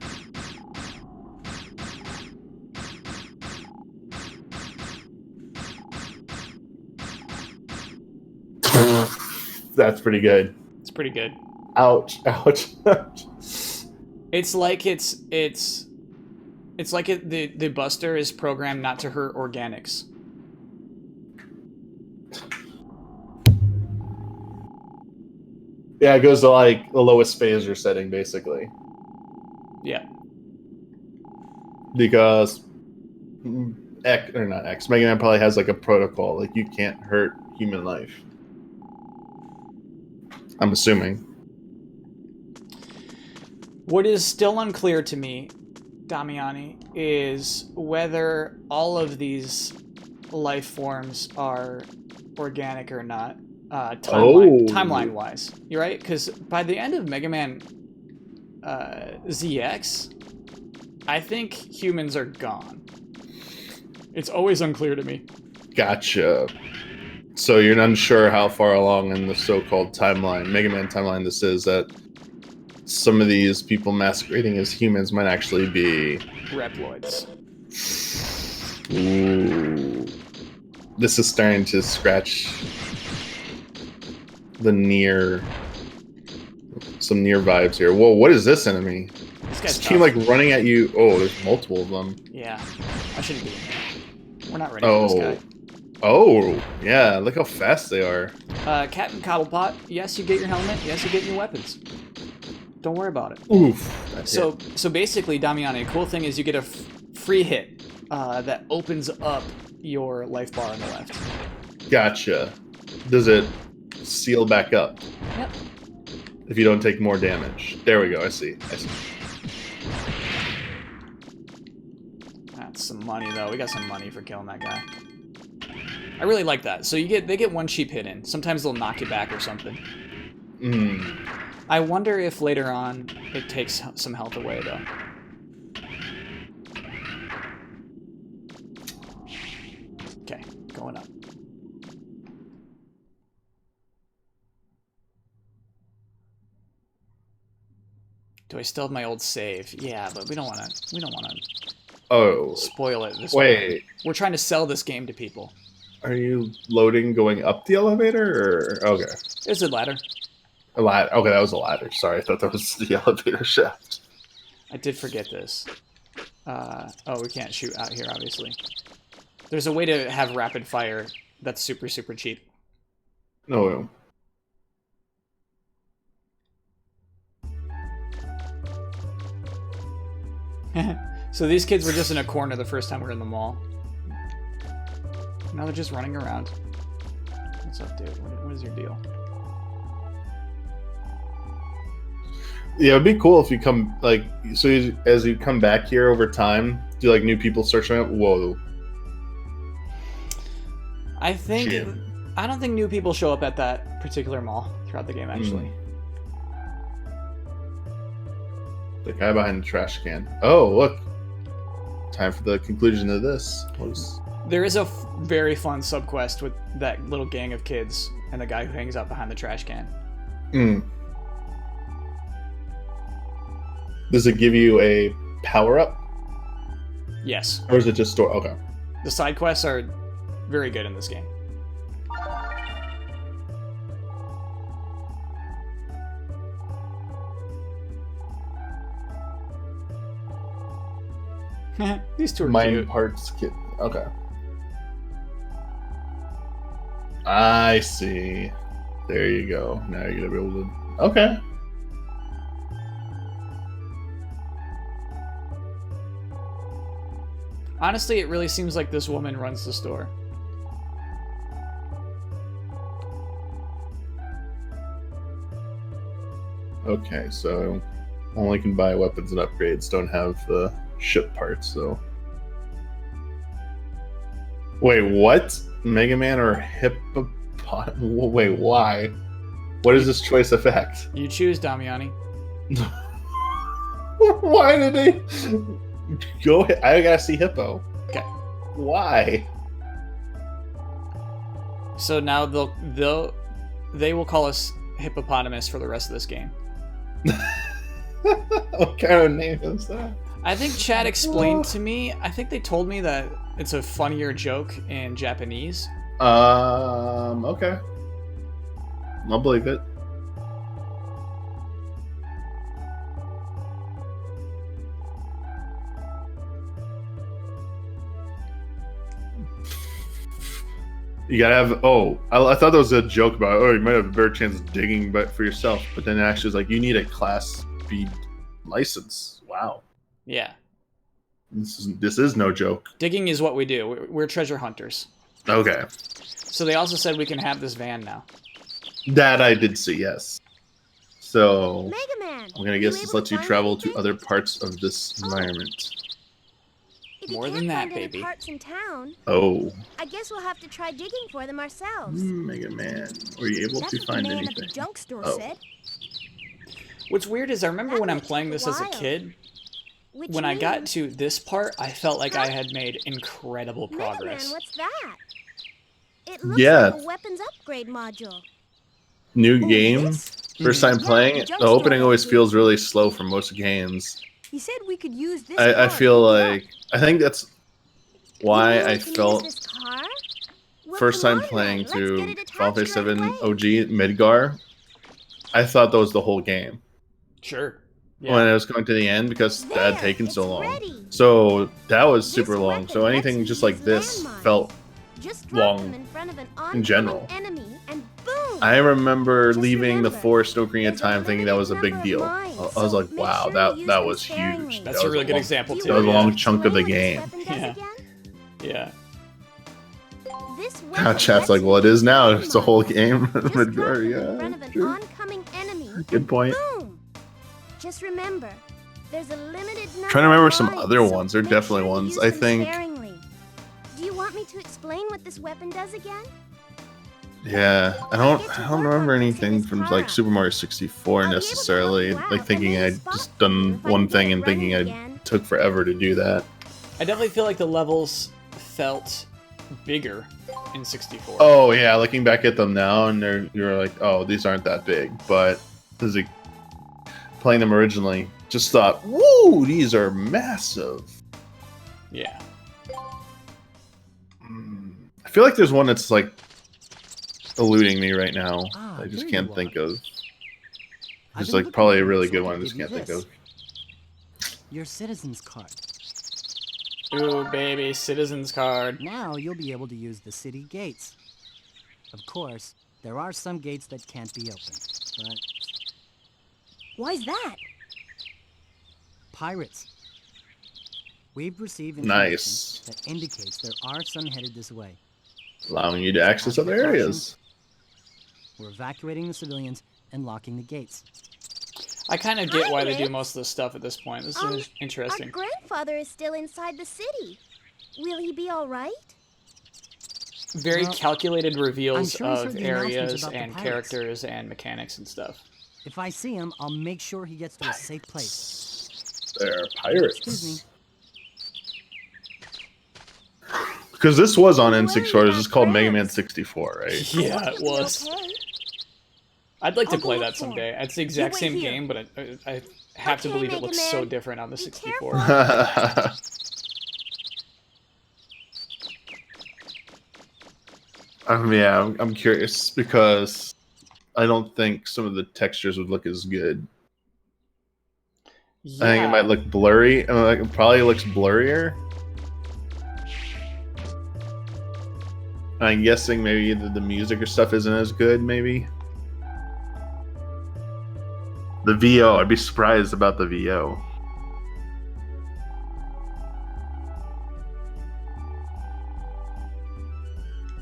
That's pretty good. It's pretty good. Ouch! Ouch! It's like the Buster is programmed not to hurt organics. Yeah, it goes to like the lowest phaser setting, basically. Yeah. Because Mega Man probably has like a protocol, like you can't hurt human life. I'm assuming. What is still unclear to me, Damiani, is whether all of these life forms are organic or not. Timeline-wise. You're right? Because by the end of Mega Man ZX, I think humans are gone. It's always unclear to me. Gotcha. So you're unsure how far along in the so-called timeline, Mega Man timeline, this is, that some of these people masquerading as humans might actually be Reploids. Ooh. This is starting to scratch some near vibes here. Whoa, what is this enemy? This team like running at you. Oh, there's multiple of them. Yeah. I shouldn't be in there. We're not ready for this guy. Oh, yeah, look how fast they are. Captain Cobblepot, yes, you get your helmet. Yes, you get your weapons. Don't worry about it. Oof. So basically, Damiani, a cool thing is you get a free hit that opens up your life bar on the left. Gotcha. Does it seal back up? Yep. If you don't take more damage. There we go, I see. That's some money, though. We got some money for killing that guy. I really like that. So they get one cheap hit in. Sometimes they'll knock you back or something. I wonder if later on it takes some health away, though. Okay, going up. Do I still have my old save? Yeah, but we don't want to. Oh. Spoil it. This Wait. way. We're trying to sell this game to people. Are you loading going up the elevator or okay? There's a ladder. A ladder. Okay, that was a ladder. Sorry, I thought that was the elevator shaft. I did forget this. Oh, we can't shoot out here, obviously. There's a way to have rapid fire that's super, super cheap. No. So these kids were just in a corner the first time we were in the mall. Now they're just running around. What's up, dude? What is your deal? Yeah, it'd be cool if you come like so as you come back here over time. Do like new people start showing up? Whoa. I think Jim. I don't think new people show up at that particular mall throughout the game. Actually, The guy behind the trash can. Oh, look. Time for the conclusion of this. there is a very fun subquest with that little gang of kids and the guy who hangs out behind the trash can. Does it give you a power up? Yes, Or is it just store? Okay. the side quests are very good in this game. These two are Mine cute. parts kit. Okay. I see. There you go. Now you're gonna be able to. Okay. Honestly, it really seems like this woman runs the store. Okay, so only can buy weapons and upgrades. Don't have the ship parts, so. Wait, what? Mega Man or Hippopot? Wait, why? What does this choice affect? You choose, Damiani. Why did they go? I gotta see Hippo. Okay. Why? So now they will call us hippopotamus for the rest of this game. What kind of name is that? I think Chad explained to me. I think they told me that it's a funnier joke in Japanese. Okay. I'll believe it. You gotta have. Oh, I thought that was a joke about. Oh, you might have a better chance of digging, but for yourself. But then it actually is like you need a Class B license. Wow, Yeah. this is no joke. Digging is what we do. We're treasure hunters. Okay, So they also said we can have this van now. that I did see. Yes. So Mega Man. I'm gonna you guess able this lets you find travel to anything? other parts of this environment. If you More can't than that, find any baby. parts in town, Oh, I guess we'll have to try digging for them ourselves. Mega Man, were you able That's to what the find man at anything? the junk store Oh. said. What's weird is I remember That when I'm might playing take this a as a while. kid, Which when I got means- to this part, I felt like I had made incredible Mega Man, progress. what's that? It looks Yeah. like a weapons upgrade module. New Oh, game, this? first time Yeah, playing. the junk The opening store. always feels really slow for most games. He said we could use this. I car feel to pick it up. like I think that's why You I can use felt this car? Well, first come time on playing then, let's to get it Final attached Fantasy right 7 away. OG Midgar. I thought that was the whole game Sure. when Yeah. I was going to the end because that had There, taken so it's long. ready. So that was This super long. weapon So lets anything you just like use this landmines. felt. Just drop long them in front of an in oncoming general. enemy and boom. I remember Just leaving the remember, forest Ocarina there's of Time thinking that was a big limited deal. number of mines, I was so like, make wow, sure you that use that them was sparingly. huge. That's That a was really good long- example Do too. you That was a want long to chunk of the explain what game. this weapon does Yeah. again? Yeah. This Now weapon chat's lets like, you well, it use is now. It's a whole landmines. game. Just drop them Midgar, in front of yeah. an True. oncoming enemy. Good and point. Boom. Just remember, there's a limited number. Trying to remember of some mines, other so ones. There are make definitely sure you ones. use I them think. sparingly. Do you want me to explain what this weapon does again? Yeah, I don't remember anything from like Super Mario 64 I'll be able to necessarily. help you out Like and thinking maybe I'd spot just you done if I one can get thing it and thinking running I again. took forever to do that. I definitely feel like the levels felt bigger in 64. Oh yeah, looking back at them now, and you're like, oh, these aren't that big. But as a, playing them originally, just thought, woo, these are massive. Yeah. I feel like there's one that's like eluding me right now. Ah, I just here can't you think are. of. I've There's been like looking probably for a you, really so good I one I can just give can't you think of. this. Your citizen's card. Ooh, baby, citizen's card. Now you'll be able to use the city gates. Of course, there are some gates that can't be opened, but Why's that? pirates. We've received information Nice. that indicates there are some headed this way. Allowing you to access other areas. We're evacuating the civilians and locking the gates. I kind of get why they do Pirates? most of this stuff at this point. This Um, is interesting. Our grandfather is still inside the city. Will he be all right? Very Well, calculated reveals sure he's heard of the announcements areas about the and pirates. characters and mechanics and stuff. If I see him, I'll make sure he gets to a safe place. They're Excuse me. pirates. Because this was on Don't N64. worry This is about called Mega Man crabs. 64, right? I Yeah, hope it he'll be was. okay. I'd like to I'll go play look that for him. someday. It's the exact wait same here. game, but I have to Okay, believe it Mega looks so Man. different on the Be 64. Yeah, I'm curious because I don't think some of the textures would look as good. I think it might look blurry. It probably looks blurrier. I'm guessing maybe the music or stuff isn't as good, maybe. The VO, I'd be surprised about the VO.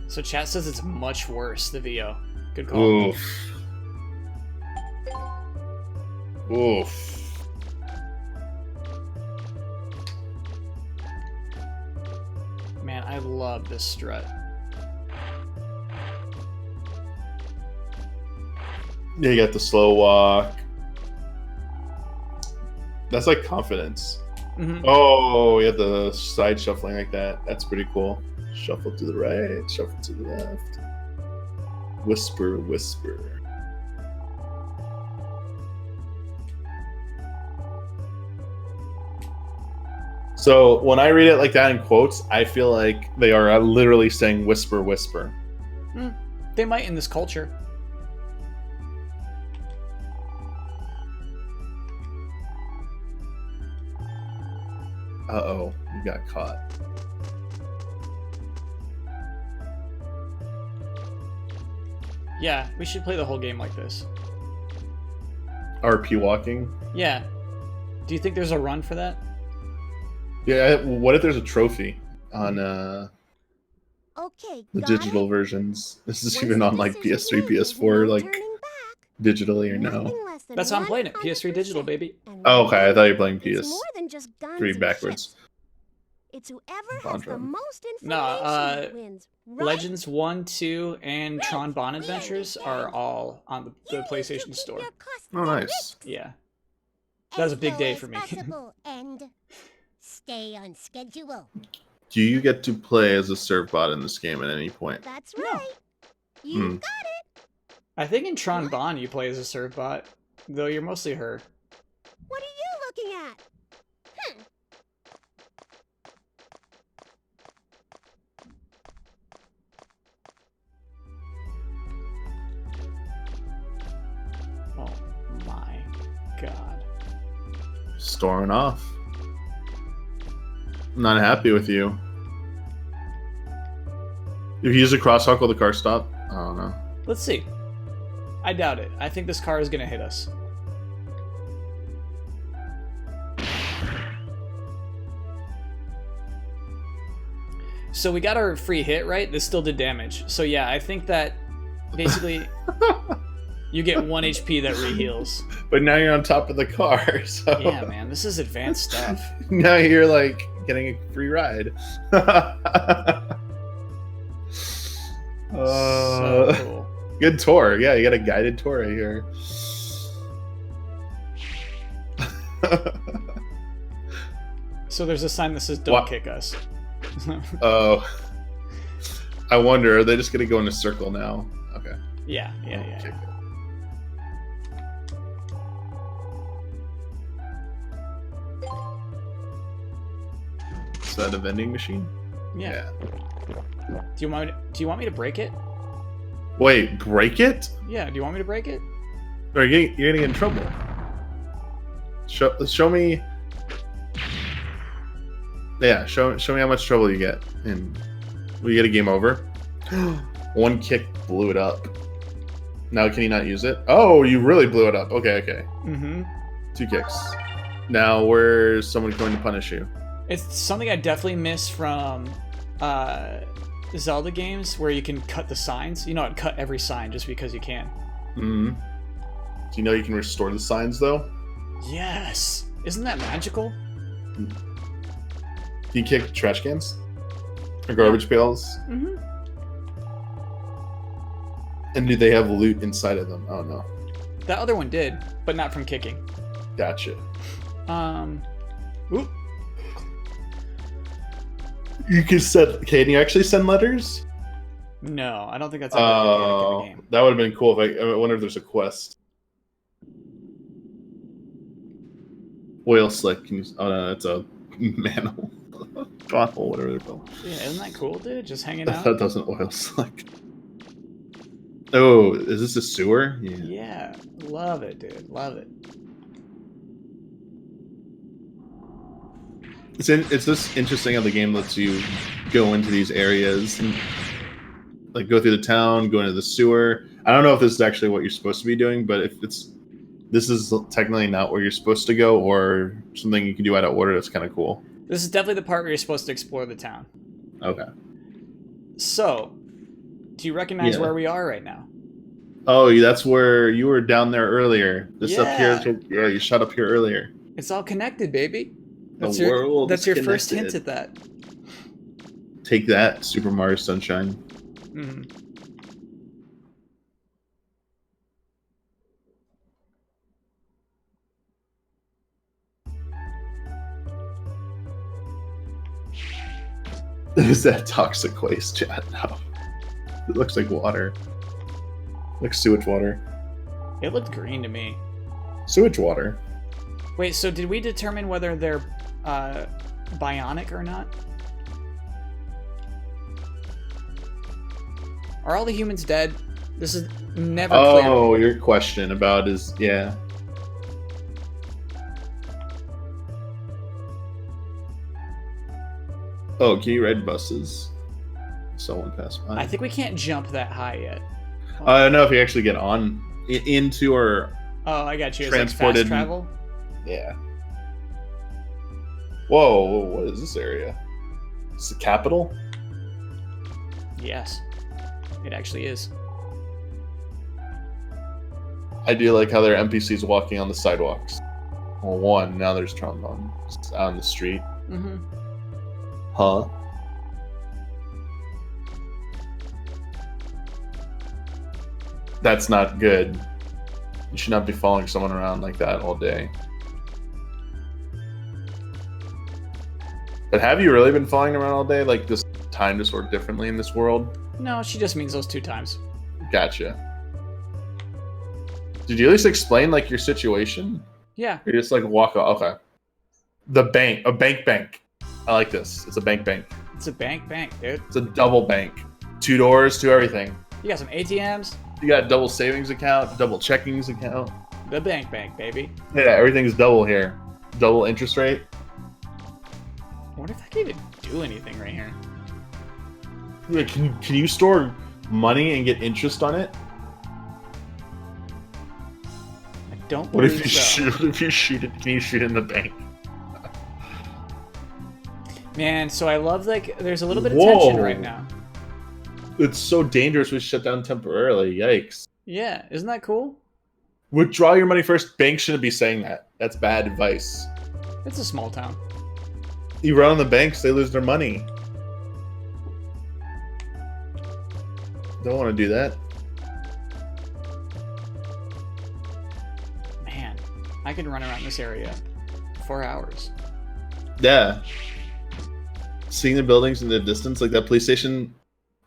So chat says it's much worse, the VO. Good call. Oof. Oof. Man, I love this strut. Yeah, you got the slow walk. That's like confidence. Mhm. Oh, you have the side shuffling like that. That's pretty cool. Shuffle to the right, shuffle to the left. Whisper, whisper. So when I read it like that in quotes, I feel like they are literally saying whisper, whisper. They might in this culture. Uh-oh, you got caught. Yeah, we should play the whole game like this. RP walking. Yeah. Do you think there's a run for that? Yeah, what if there's a trophy on Okay, the got digital it? versions? This is Once even the on like decision's PS3, made, there's PS4, no like turning back. digitally or no? Nothing less than That's how I'm playing it. PS3 digital, 100%. baby. And Oh, okay. I thought you were playing it's more than just guns PS3 and backwards. ships. It's whoever has Bond the run. most information Nah, that wins. Right? Legends 1, 2, and Right, Tron Bond we Adventures are understand. all on the You need to PlayStation keep Store. your costs Oh, and nice. risks Yeah. That was a big as day low for as me. possible and stay on schedule. Do you get to play as a Servbot in this game at any point? That's No. right. You Hmm. got it. I think in Tron Bond you play as a Servbot, though you're mostly her. What are you looking at? Oh my god. Storming off. I'm not happy with you. If you use a crosswalk, will the car stop? I don't know. Let's see. I doubt it. I think this car is gonna hit us. So we got our free hit, right? This still did damage. So yeah, I think that basically you get 1 HP that re-heals. But now you're on top of the car, so Yeah, man, this is advanced stuff. now you're like getting a free ride. So cool. Good tour. Yeah, you got a guided tour right here. So there's a sign that says "Don't What? kick us." Oh. I wonder, are they just gonna go in a circle now? Okay. Yeah. Okay. Is that a vending machine? Yeah. Do you Do you want me to break it? Wait, break it? Yeah, do you want me to break it? Or you're gonna get in trouble. Show me. Yeah, show me how much trouble you get, and we get a game over. One kick blew it up. Now can you not use it? Oh, you really blew it up. Okay. Mm-hmm. 2 kicks. Now where's someone going to punish you? It's something I definitely miss from Zelda games where you can cut the signs. You know, I'd cut every sign just because you can. Mm-hmm. Do you know you can restore the signs though? Yes. Isn't that magical? Do you kick trash cans? Or garbage pails? Mm-hmm. And do they have loot inside of them? Oh no. That other one did, but not from kicking. Gotcha. Oop. You can send. Can you actually send letters? No, I don't think that's a mechanic in the game. That would have been cool. If I wonder if there's a quest. Oil slick. Can you, oh no, that's a manhole. Pothole, whatever they're called. Yeah, isn't that cool, dude? Just hanging out. That doesn't oil slick. Oh, is this a sewer? Yeah, love it, dude. Love it. It's just interesting how the game lets you go into these areas and like go through the town, go into the sewer. I don't know if this is actually what you're supposed to be doing, but if this is technically not where you're supposed to go or something you can do out of order, that's kind of cool. This is definitely the part where you're supposed to explore the town. Okay. So, do you recognize where we are right now? Oh, that's where you were down there earlier. This up Yeah. here. Yeah, you shot up here earlier. It's all connected, baby. The world That's is your first connected. hint at that. Take that, Super Mario Sunshine. Mm-hmm. Is that toxic waste, chat? No. It looks like water. Like sewage water. It looked green to me. Sewage water. Wait, so did we determine whether they're bionic or not? Are all the humans dead? This is never clear. Oh, your question about is yeah. Oh, can you ride buses? Someone passed by. I think we can't jump that high yet. I don't know if you actually get on into or Oh, I got you. It's like transported- fast travel. yeah. Whoa, what is this area? It's the capital? Yes, it actually is. I do like how there are NPCs walking on the sidewalks. Well, one, now there's trombone out on the street. Mm-hmm. Huh? That's not good. You should not be following someone around like that all day. But have you really been following around all day? Like this time just work differently in this world? No, she just means those 2 times. Gotcha. Did you at least explain like your situation? Yeah. Or you just like walk off? Okay. The bank, a bank. I like this. It's a bank. It's a bank, dude. It's a double bank. 2 doors, 2 everything. You got some ATMs. You got a double savings account, double checkings account. The bank, baby. Yeah, everything's double here. Double interest rate. I wonder if I can even do anything right here. Yeah, can you store money and get interest on it? I don't What believe if you so. shoot? If you shoot it, can you shoot it in the bank? Man, so I love like there's a little bit of Whoa. tension right now. It's so dangerous. We shut down temporarily. Yikes! Yeah, isn't that cool? Withdraw your money first. Banks shouldn't be saying that. That's bad advice. It's a small town. You run on the banks, they lose their money. Don't want to do that. Man, I could run around this area 4 hours. Yeah. Seeing the buildings in the distance, like that police station,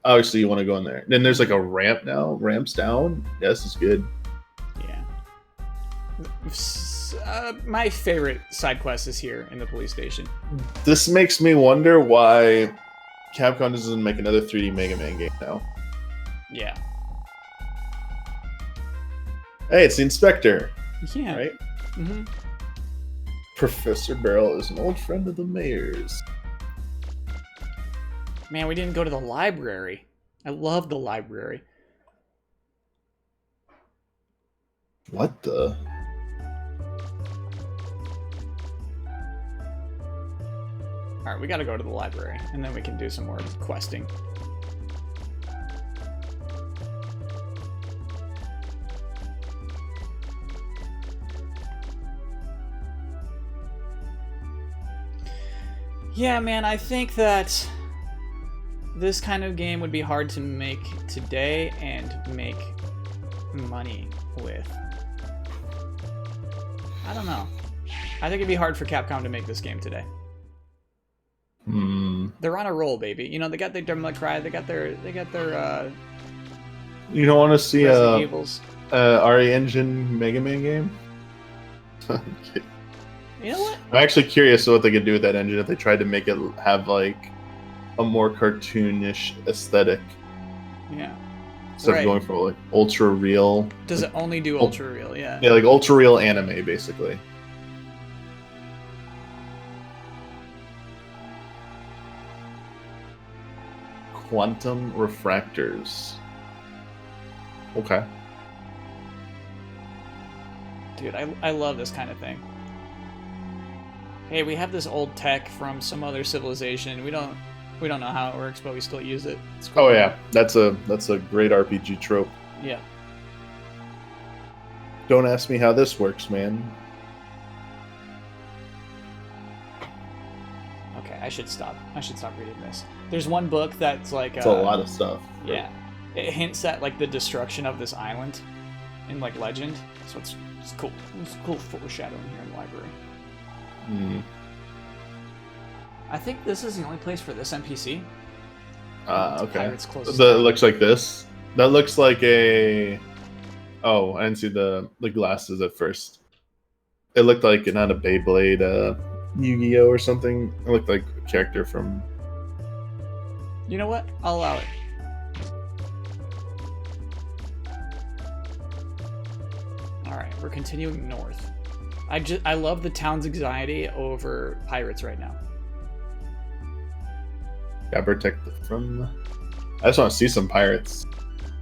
obviously you want to go in there. Then there's like a ramp now. Ramps down. Yeah, this is good. Yeah. My favorite side quest is here in the police station. This makes me wonder why Capcom doesn't make another 3D Mega Man game now. Yeah. Hey, it's the Inspector, Yeah. right? Mm-hmm. Professor Barrel is an old friend of the mayor's. Man, we didn't go to the library. I love the library. What the? Alright, we gotta go to the library, and then we can do some more questing. Yeah, man, I think that this kind of game would be hard to make today and make money with. I don't know. I think it'd be hard for Capcom to make this game today. They're on a roll, baby. You know, they got their Devil May Cry, they got their You don't want to see Resident Evils. RE Engine Mega Man game? You know what? I'm actually curious what they could do with that engine if they tried to make it have like a more cartoonish aesthetic Yeah. instead Right. of going for like ultra real. Does it only do ultra real? Yeah. Yeah, like ultra real anime, basically. Quantum refractors. Okay. Dude, I love this kind of thing. Hey, we have this old tech from some other civilization. We don't know how it works, but we still use it. It's cool. Oh yeah, that's a great RPG trope. Yeah. Don't ask me how this works, man. Okay, I should stop reading this. There's one book that's like It's a lot of stuff. Yeah. It hints at like the destruction of this island in like Legend. So it's cool. It's cool foreshadowing here in the library. I think this is the only place for this NPC. Okay. Pirates closest That down. looks like this. That looks like a. Oh, I didn't see the glasses at first. It looked like not a Beyblade, Yu-Gi-Oh or something. It looked like a character from. You know what? I'll allow it. Alright, we're continuing north. I love the town's anxiety over pirates right now. Yeah, protect from. I just want to see some pirates.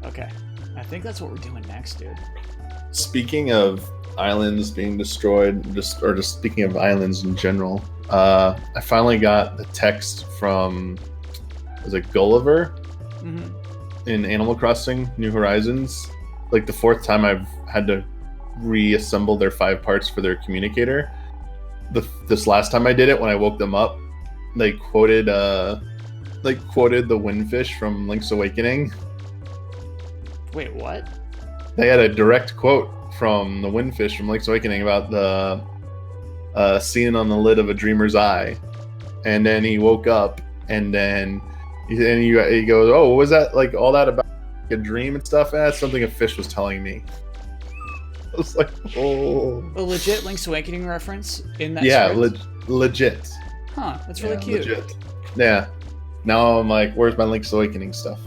Okay. I think that's what we're doing next, dude. Speaking of islands being destroyed, just speaking of islands in general, I finally got the text from. Was it Gulliver? Mm-hmm. In Animal Crossing New Horizons, like the fourth time I've had to reassemble their 5 parts for their communicator. This last time I did it, when I woke them up, they quoted the Windfish from Link's Awakening. Wait, what? They had a direct quote from the Windfish from Link's Awakening about the scene on the lid of a dreamer's eye, and then he woke up, and then he goes, "Oh, what was that? Like all that about a dream and stuff?" That's something a fish was telling me. I was like, "Oh, A legit Link's Awakening reference in that yeah, script? legit." Huh, that's really Yeah, cute. Legit. Yeah. Now I'm like, where's my Link's Awakening stuff?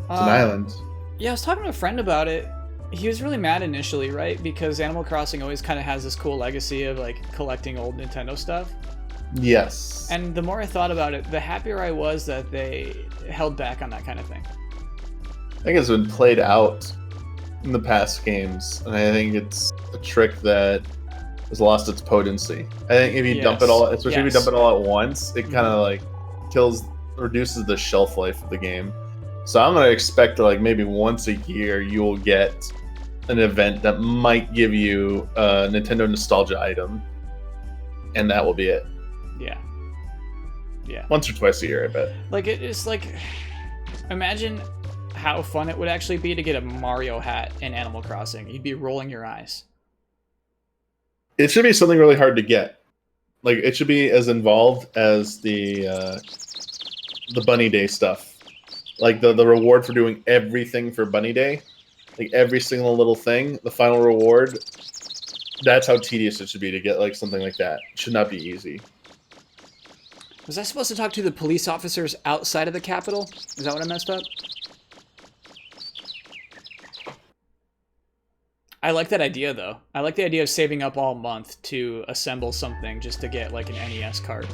It's an island. Yeah, I was talking to a friend about it. He was really mad initially, right? Because Animal Crossing always kind of has this cool legacy of like collecting old Nintendo stuff. Yes. And the more I thought about it, the happier I was that they held back on that kind of thing. I think it's been played out in the past games, and I think it's a trick that has lost its potency. I think if you dump it all, especially if you dump it all at once, it kind of like reduces the shelf life of the game. So I'm gonna expect like maybe once a year you will get an event that might give you a Nintendo nostalgia item, and that will be it. Yeah. Yeah. Once or twice a year, I bet. Like, it's like, imagine how fun it would actually be to get a Mario hat in Animal Crossing. You'd be rolling your eyes. It should be something really hard to get. Like it should be as involved as the Bunny Day stuff. Like the reward for doing everything for Bunny Day, like every single little thing, the final reward. That's how tedious it should be to get like something like that. It should not be easy. Was I supposed to talk to the police officers outside of the Capitol? Is that what I messed up? I like that idea, though. I like the idea of saving up all month to assemble something just to get, like, an NES card.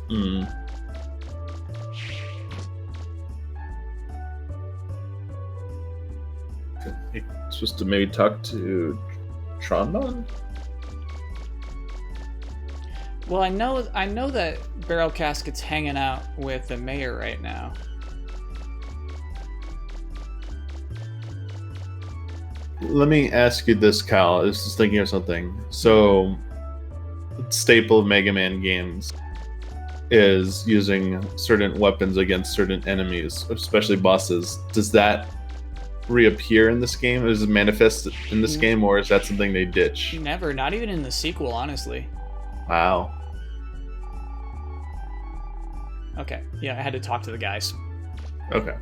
Hmm. You're supposed to maybe talk to Tronmon? Well, I know that Barrel Casket's hanging out with the mayor right now. Let me ask you this, Kyle. I was just thinking of something. So, staple of Mega Man games is using certain weapons against certain enemies, especially bosses. Does that reappear in this game? Does it manifest in this game, or is that something they ditch? Never, not even in the sequel, honestly. Wow. Okay, yeah, I had to talk to the guys. Okay.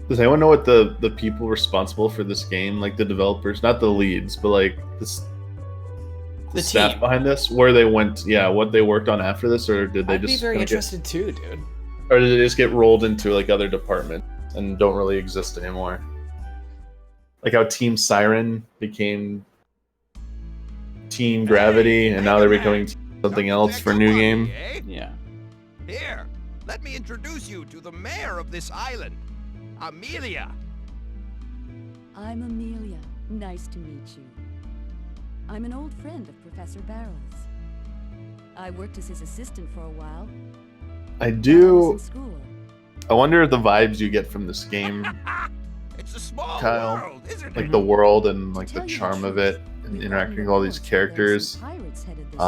Does anyone know what the people responsible for this game, like the developers, not the leads, but like the The staff team. behind this, where they went, what they worked on after this, or did they I'd be just very kinda interested too, dude. or did they just get rolled into like other departments and don't really exist anymore? Like how Team Siren became Team Gravity, and now they're becoming something else for a new game. Yeah. Here, let me introduce you to the mayor of this island, Amelia. I'm Amelia. Nice to meet you. I'm an old friend of Professor Barrels. I worked as his assistant for a while. I while I was do. in school. I wonder the vibes you get from this game, It's a small Kyle. world, isn't like it? the world and To like the tell you charm of truth, it, and we've interacting gotten with all these reports that there are some characters. pirates headed this way.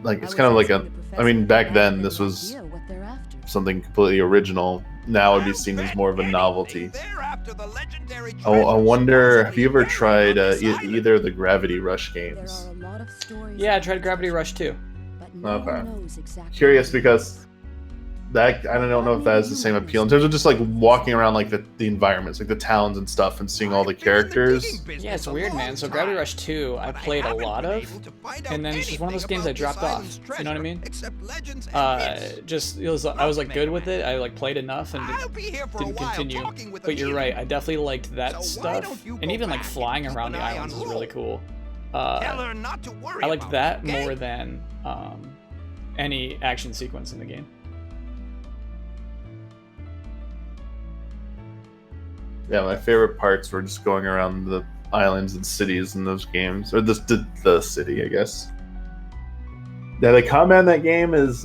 Like it's I kind of was like asking the I professor mean, if back he then had this any was idea what they're after. something completely original. Now it'd be I'll seen as bet more of a anything novelty. they're after the legendary I treasure wonder, have you ever supposedly tried buried on this island. either of the Gravity Rush There games? are a lot of stories. Yeah, I about tried the Gravity treasure, Rush too. but no Okay. one knows exactly Curious what it because is. that I don't know if that has the same appeal in terms of just like walking around like the environments, like the towns and stuff, and seeing all the I've been in the characters. digging business Yeah, it's a weird, long man. So Gravity time, Rush 2, I but played a haven't lot been of, able to find out and then it's just one of those games anything I dropped about off. this You know what I treasure, mean? except legends and myths. Just I was like good with it. I like played enough and I'll be here for a didn't while continue. talking with But you're Amelia. right. I definitely liked that So why stuff, don't you and go even like back and flying keep around an the eye islands on is really Rule. cool. Tell her not to worry I liked about that it, okay? more than any action sequence in the game. Yeah, my favorite parts were just going around the islands and cities in those games, or the city, I guess. Yeah, the combat in that game is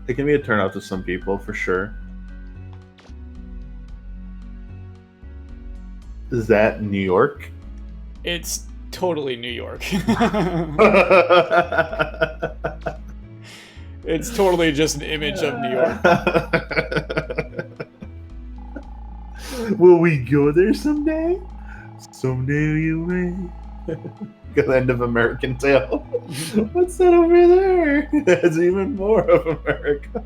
it can be a turnout to some people for sure. Is that New York? It's totally New York. It's totally just an image of New York. Will we go there someday? Someday we may. The end of American Tail. What's that over there? That's even more of America.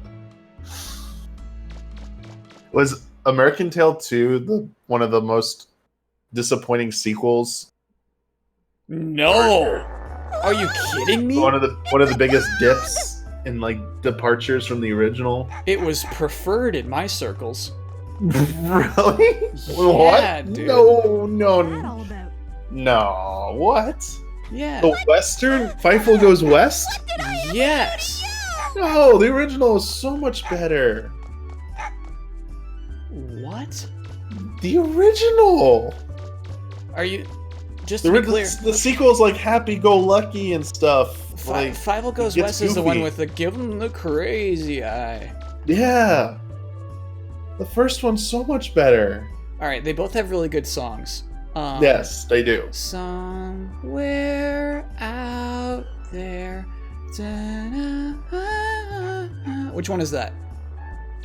Was American Tail 2 one of the most disappointing sequels? No. Are you kidding me? One of the biggest dips in like departures from the original. It was preferred in my circles. Really? Yeah, What? dude. No, What's that all no, about? no. What? Yeah. The Western Fievel Goes West? Yes. No, the original is so much better. What? The original. Are you? Just The, to be clear, the sequel's like Happy Go Lucky and stuff. Like, Fievel Goes it gets West is the one goofy. with the give him the crazy eye. yeah. The first one's so much better. All right, they both have really good songs. Yes, they do. Somewhere out there. Da-na-na-na. Which one is that?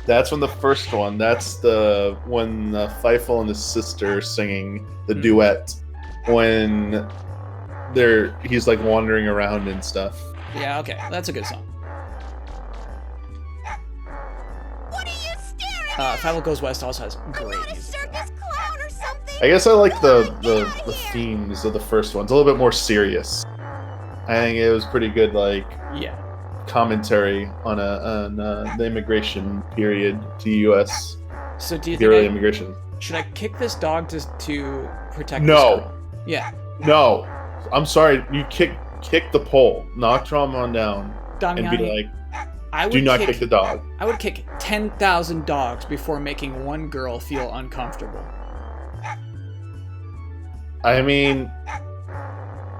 That's when the first one. That's the when Fievel and his sister are singing the duet when he's like wandering around and stuff. Yeah, okay, that's a good song. What are you staring at? Fievel Goes West also has I'm great not a music. circus clown or something. I guess I like Come on, get the out of here. themes of the first one. It's a little bit more serious. I think it was pretty good, like Yeah. commentary on the immigration period to U.S. So do you the early think immigration. should I kick this dog to protect No. this girl? Yeah. No, I'm sorry. You kick the pole, knock Tron down, and be Damiani, like, I would do not kick the dog. I would kick 10,000 dogs before making one girl feel uncomfortable. I mean,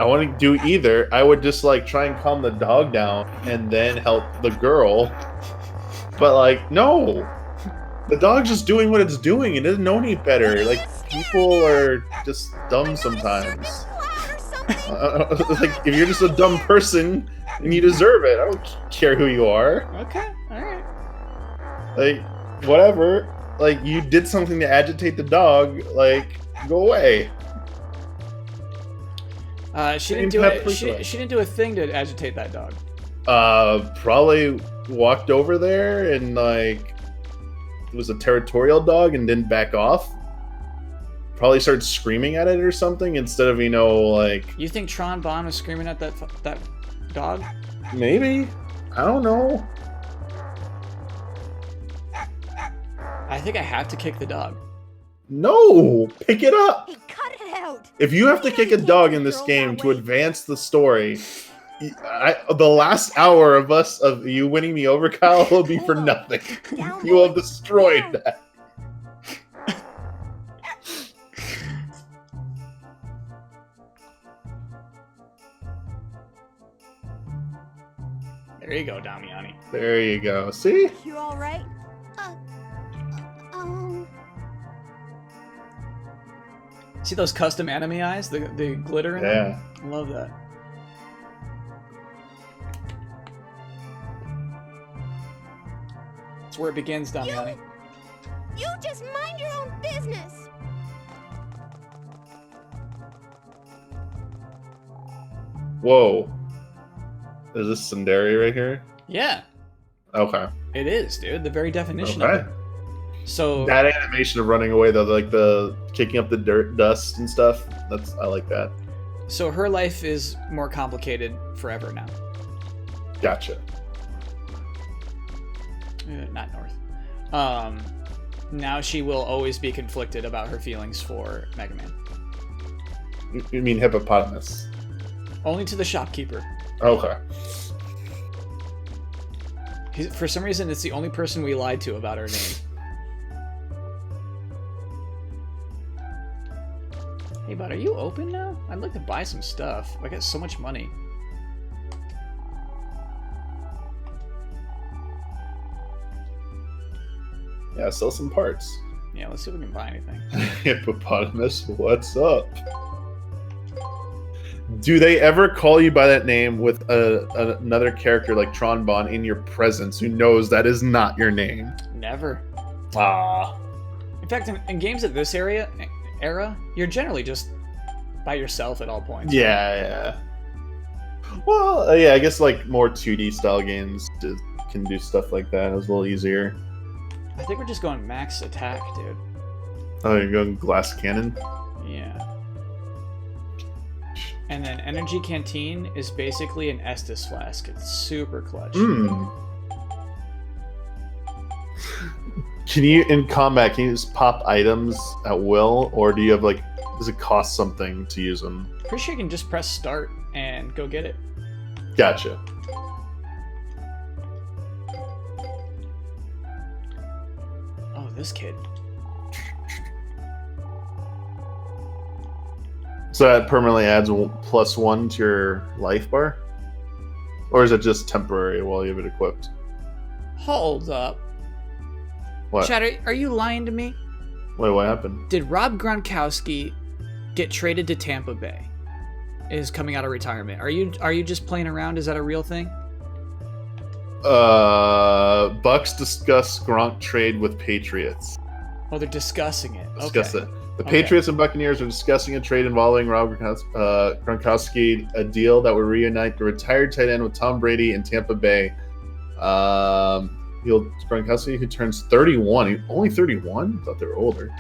I wouldn't do either. I would just like try and calm the dog down and then help the girl. But like, no, the dog's just doing what it's doing. It doesn't know any better. Like, people are just dumb sometimes. Like, if you're just a dumb person, then you deserve it. I don't care who you are. Okay, alright. Like, whatever. Like, you did something to agitate the dog. Like, go away. She didn't do it. She didn't do a thing to agitate that dog. Probably walked over there and like it was a territorial dog and didn't back off. Probably started screaming at it or something instead of, like... You think Tron Bonne was screaming at that dog? Maybe. I don't know. I think I have to kick the dog. No! Pick it up! Hey, cut it out! If you have to kick a dog in this game to advance the story, the last hour of you winning me over, Kyle, will be for nothing. You will have destroyed that. There you go, Damiani. There you go. See? You all right? See those custom anime eyes? The glitter in them? Yeah. I love that. That's where it begins, Damiani. You just mind your own business. Whoa. Is this Sundari right here? Yeah, Okay. it is, dude. The very definition of Okay. it. So That animation of running away, though, like the kicking up the dirt, dust, and stuff. I like that. So her life is more complicated forever now. Gotcha. Not North. Now she will always be conflicted about her feelings for Mega Man. You mean hippopotamus? Only to the shopkeeper. Okay. For some reason, it's the only person we lied to about her name. Hey, bud, are you open now? I'd like to buy some stuff. I got so much money. Yeah, sell some parts. Yeah, let's see if we can buy anything. Hippopotamus, what's up? Do they ever call you by that name with another character like Tron Bonne in your presence who knows that is not your name? Never. Ah. In fact, in games of this era, you're generally just by yourself at all points. Yeah. Well, yeah, I guess like more 2D style games can do stuff like that. It was a little easier. I think we're just going max attack, dude. Oh, you're going glass cannon? Yeah. And then Energy Canteen is basically an Estus flask. It's super clutch. Can you, in combat, can you just pop items at will? Or do you have, like, does it cost something to use them? Pretty sure you can just press start and go get it. Gotcha. Oh, this kid. So that permanently adds +1 to your life bar? Or is it just temporary while you have it equipped? Hold up. What? Chad, are you lying to me? Wait, what happened? Did Rob Gronkowski get traded to Tampa Bay? Is coming out of retirement. Are you just playing around? Is that a real thing? Bucks discuss Gronk trade with Patriots. Oh, they're discussing it. Discuss Okay. it. The Patriots and Buccaneers are discussing a trade involving Rob Gronkowski, a deal that would reunite the retired tight end with Tom Brady in Tampa Bay. Gronkowski, who turns 31. Only 31? I thought they were older.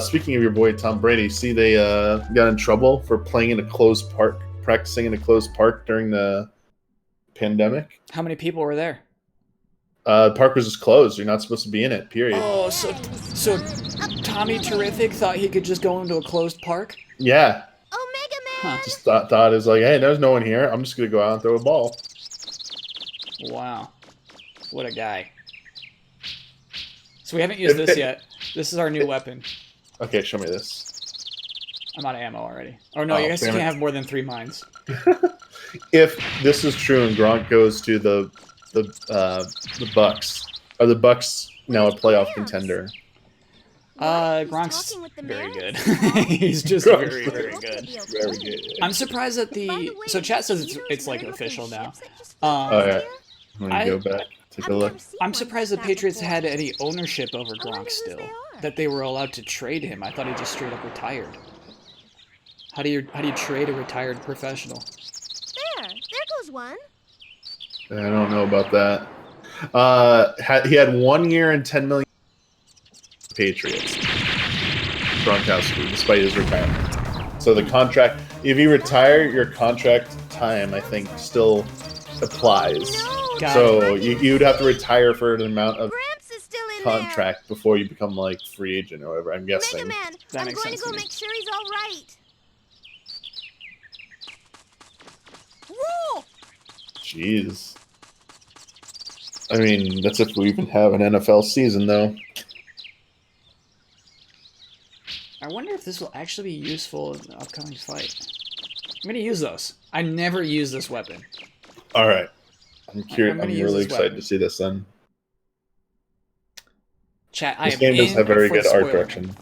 Speaking of your boy Tom Brady, see they got in trouble for playing in a closed park practicing in a closed park during the pandemic. How many people were there? The park was just closed. You're not supposed to be in it, period. Oh, so Tommy Terrific thought he could just go into a closed park? Yeah. Omega Man! Just thought it was like, hey, there's no one here. I'm just going to go out and throw a ball. Wow. What a guy. So we haven't used this yet. This is our new weapon. Okay, show me this. I'm out of ammo already. Oh no, Oh, you guys damn can't it. have more than 3 mines. If this is true and Gronk goes to the Bucks, are the Bucks now a playoff contender? Gronk's talking with the very man? good. He's just Gronk's very, very good. Very good. I'm surprised that By the the way, so chat says see those it's like weird-looking official now. ships that just floated Oh, over yeah. here? Let me go back, take a look. I'm surprised the Patriots had any ownership over I wonder Gronk whose still. they are. That they were allowed to trade him. I thought he just straight up retired. How do you trade a retired professional? There goes one. I don't know about that. He had 1 year and 10 million Patriots. Gronkowski, despite his retirement. So the contract, if you retire, your contract time, I think, still applies. No, Got So you'd have to retire for an amount of Gramps is still in contract before you become like free agent or whatever. I'm there. guessing. Mega Man, That I'm makes going to sense go to me. make sure he's all right. Rule! Jeez. I mean, that's if we even have an NFL season, though. I wonder if this will actually be useful in the upcoming fight. I'm gonna use those. I never use this weapon. All right. I'm curious. I'm I'm, gonna use really this excited weapon. to see this then. Chat, I This am game does in have very for good the art spoiler. direction.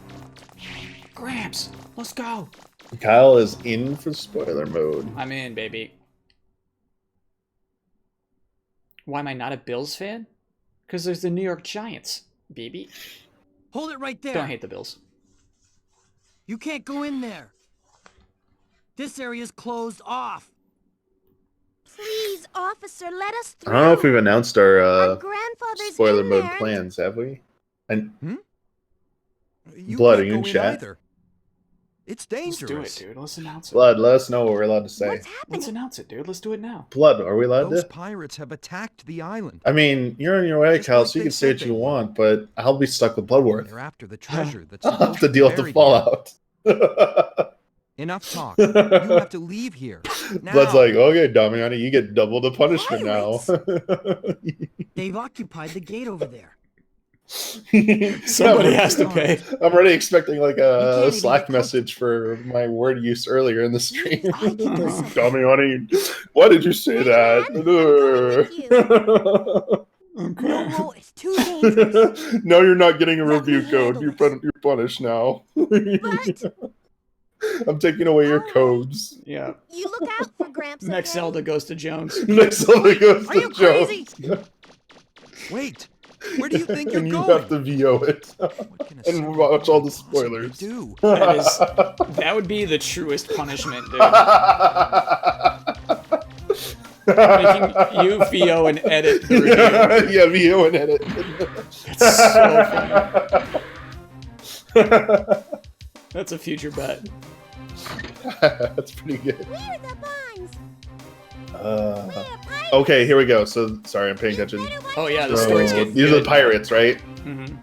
Gramps, let's go. Kyle is in for spoiler mode. I'm in, baby. Why am I not a Bills fan? Because there's the New York Giants, baby. Hold it right there. Don't hate the Bills. You can't go in there. This area's closed off. Please, officer, let us I through. don't know if we've announced Our our grandfather's spoiler in mode there. plans, have we? And You Blood, can't are you in go chat? either. It's Let's dangerous. do it, dude. Let's announce it. Blood, let us know what we're allowed to say. What's happening? Let's announce it, dude. Let's do it now. Blood, are we allowed Those to? pirates have attacked the island. I mean, you're on your way, Just Kyle, like so you they can say said what they you would. want, but I'll be stuck with Bloodworth. They're after the treasure that's I'll have supposed to be deal with the buried fallout. here. Enough talk. You have to leave here. Now. Blood's like, okay, Damiani, you get double the punishment now. They've occupied the gate over there. Somebody has to pay. I'm already expecting like You can't a even Slack get close. message for my word use earlier in the stream. I can do something. Damiani, why did you say that? No, Rule, it's too dangerous. No, you're not getting a Let review me code. handle You're, this. you're punished now. But I'm taking away your codes. Yeah. you look out for Gramps. Next okay? Zelda goes to Jones. Next Zelda goes Are to you Joe. crazy? Wait. Where do you think you're And you going? have to VO it. What can a and servant watch all the possibly spoilers. Do? That would be the truest punishment, dude. Making you VO and edit the review. Yeah, VO and edit. It's so funny. That's a future bet. That's pretty good. We're the Bonds. Uh, We're pirates. okay, here we go. So, sorry, I'm paying attention. Better watch Oh, yeah, out. the So, story's getting these are good. the pirates, right? Mm-hmm.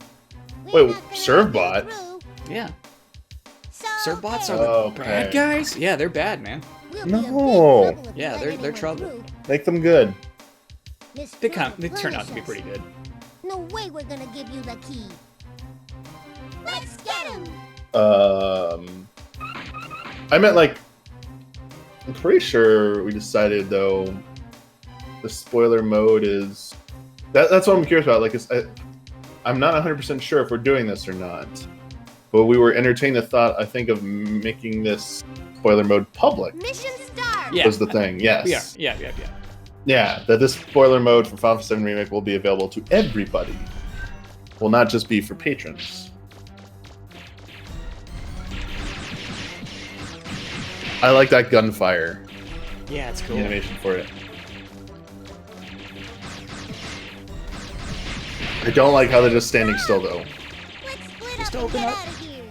We're Wait, not gonna Servbot? go through. Yeah. So Servbots okay. are the Okay. bad guys? Yeah, they're bad, man. We'll be in big No. trouble if we Yeah, let they're anyone trouble. through. Make them good. This They flood will they turn out to be punish pretty us. good. No way we're gonna give you the key. Let's get him. I meant like. I'm pretty sure we decided though. The spoiler mode is. That's what I'm curious about. Like, I'm not 100% sure if we're doing this or not. But we were entertaining the thought, I think, of making this spoiler mode public. Mission start. Yeah. Was the thing, yes. We are. Yeah. Yeah, that this spoiler mode for Final Fantasy VII Remake will be available to everybody. Will not just be for patrons. I like that gunfire Yeah, it's cool. animation for it. I don't like how they're just standing still though. Let's split Just up and open get up. out of here.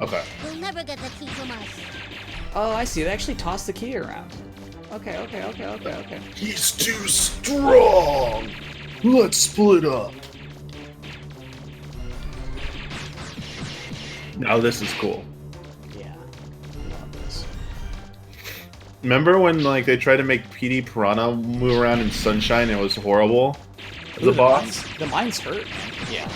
Okay. You'll never get the key from us. Oh, I see. They actually toss the key around. Okay. He's too strong. Let's split up. Now this is cool. Yeah. Love this. Remember when like they tried to make PD Piranha move around in Sunshine and it was horrible? As a boss? The mines hurt, man. Yeah.